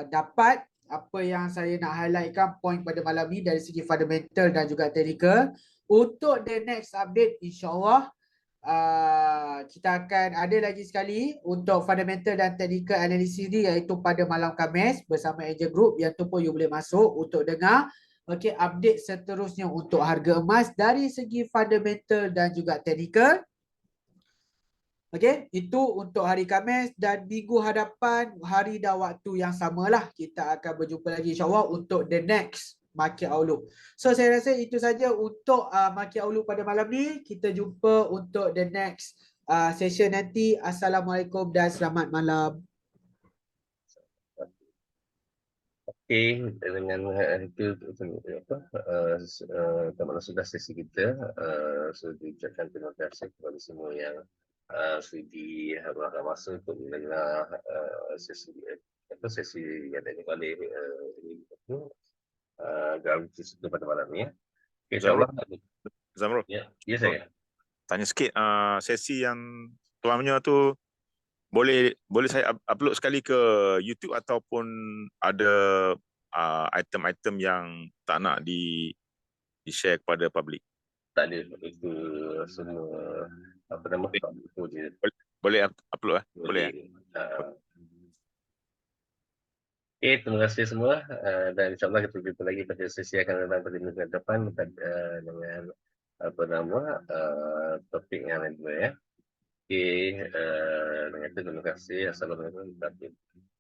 dapat apa yang saya nak highlightkan point pada malam ni dari segi fundamental dan juga technical. Untuk the next update, insyaAllah kita akan ada lagi sekali untuk fundamental dan technical analysis ni, iaitu pada malam Khamis bersama Angel Group, yang tu pun you boleh masuk untuk dengar update seterusnya untuk harga emas dari segi fundamental dan juga technical. Itu untuk hari Khamis, dan minggu hadapan hari dan waktu yang samalah kita akan berjumpa lagi insyaAllah untuk the next Market Outlook. So saya rasa itu saja untuk Market Outlook pada malam ni. Kita jumpa untuk the next session nanti. Assalamualaikum dan selamat malam. Okey, dengan itu tamatlah sudah sesi kita. So diucapkan terima kasih kepada semua yang sudi meluangkan masa untuk mendengar sesi yang ada balik dalam sesi pada malam ni. Okay, InsyaAllah. Zamrul, Ya, saya. tanya sikit, sesi yang tuannya tu boleh saya upload sekali ke YouTube ataupun ada item-item yang tak nak di-share kepada public? Tak ada, itu semua apa nama je. Boleh upload boleh. Okay, terima kasih semua dan insyaAllah kita jumpa lagi pada sesi akan datang pada minggu depan dengan apa nama topik yang lain juga ya. Okay, dengan itu terima kasih. Assalamualaikum warahmatullahi wabarakatuh.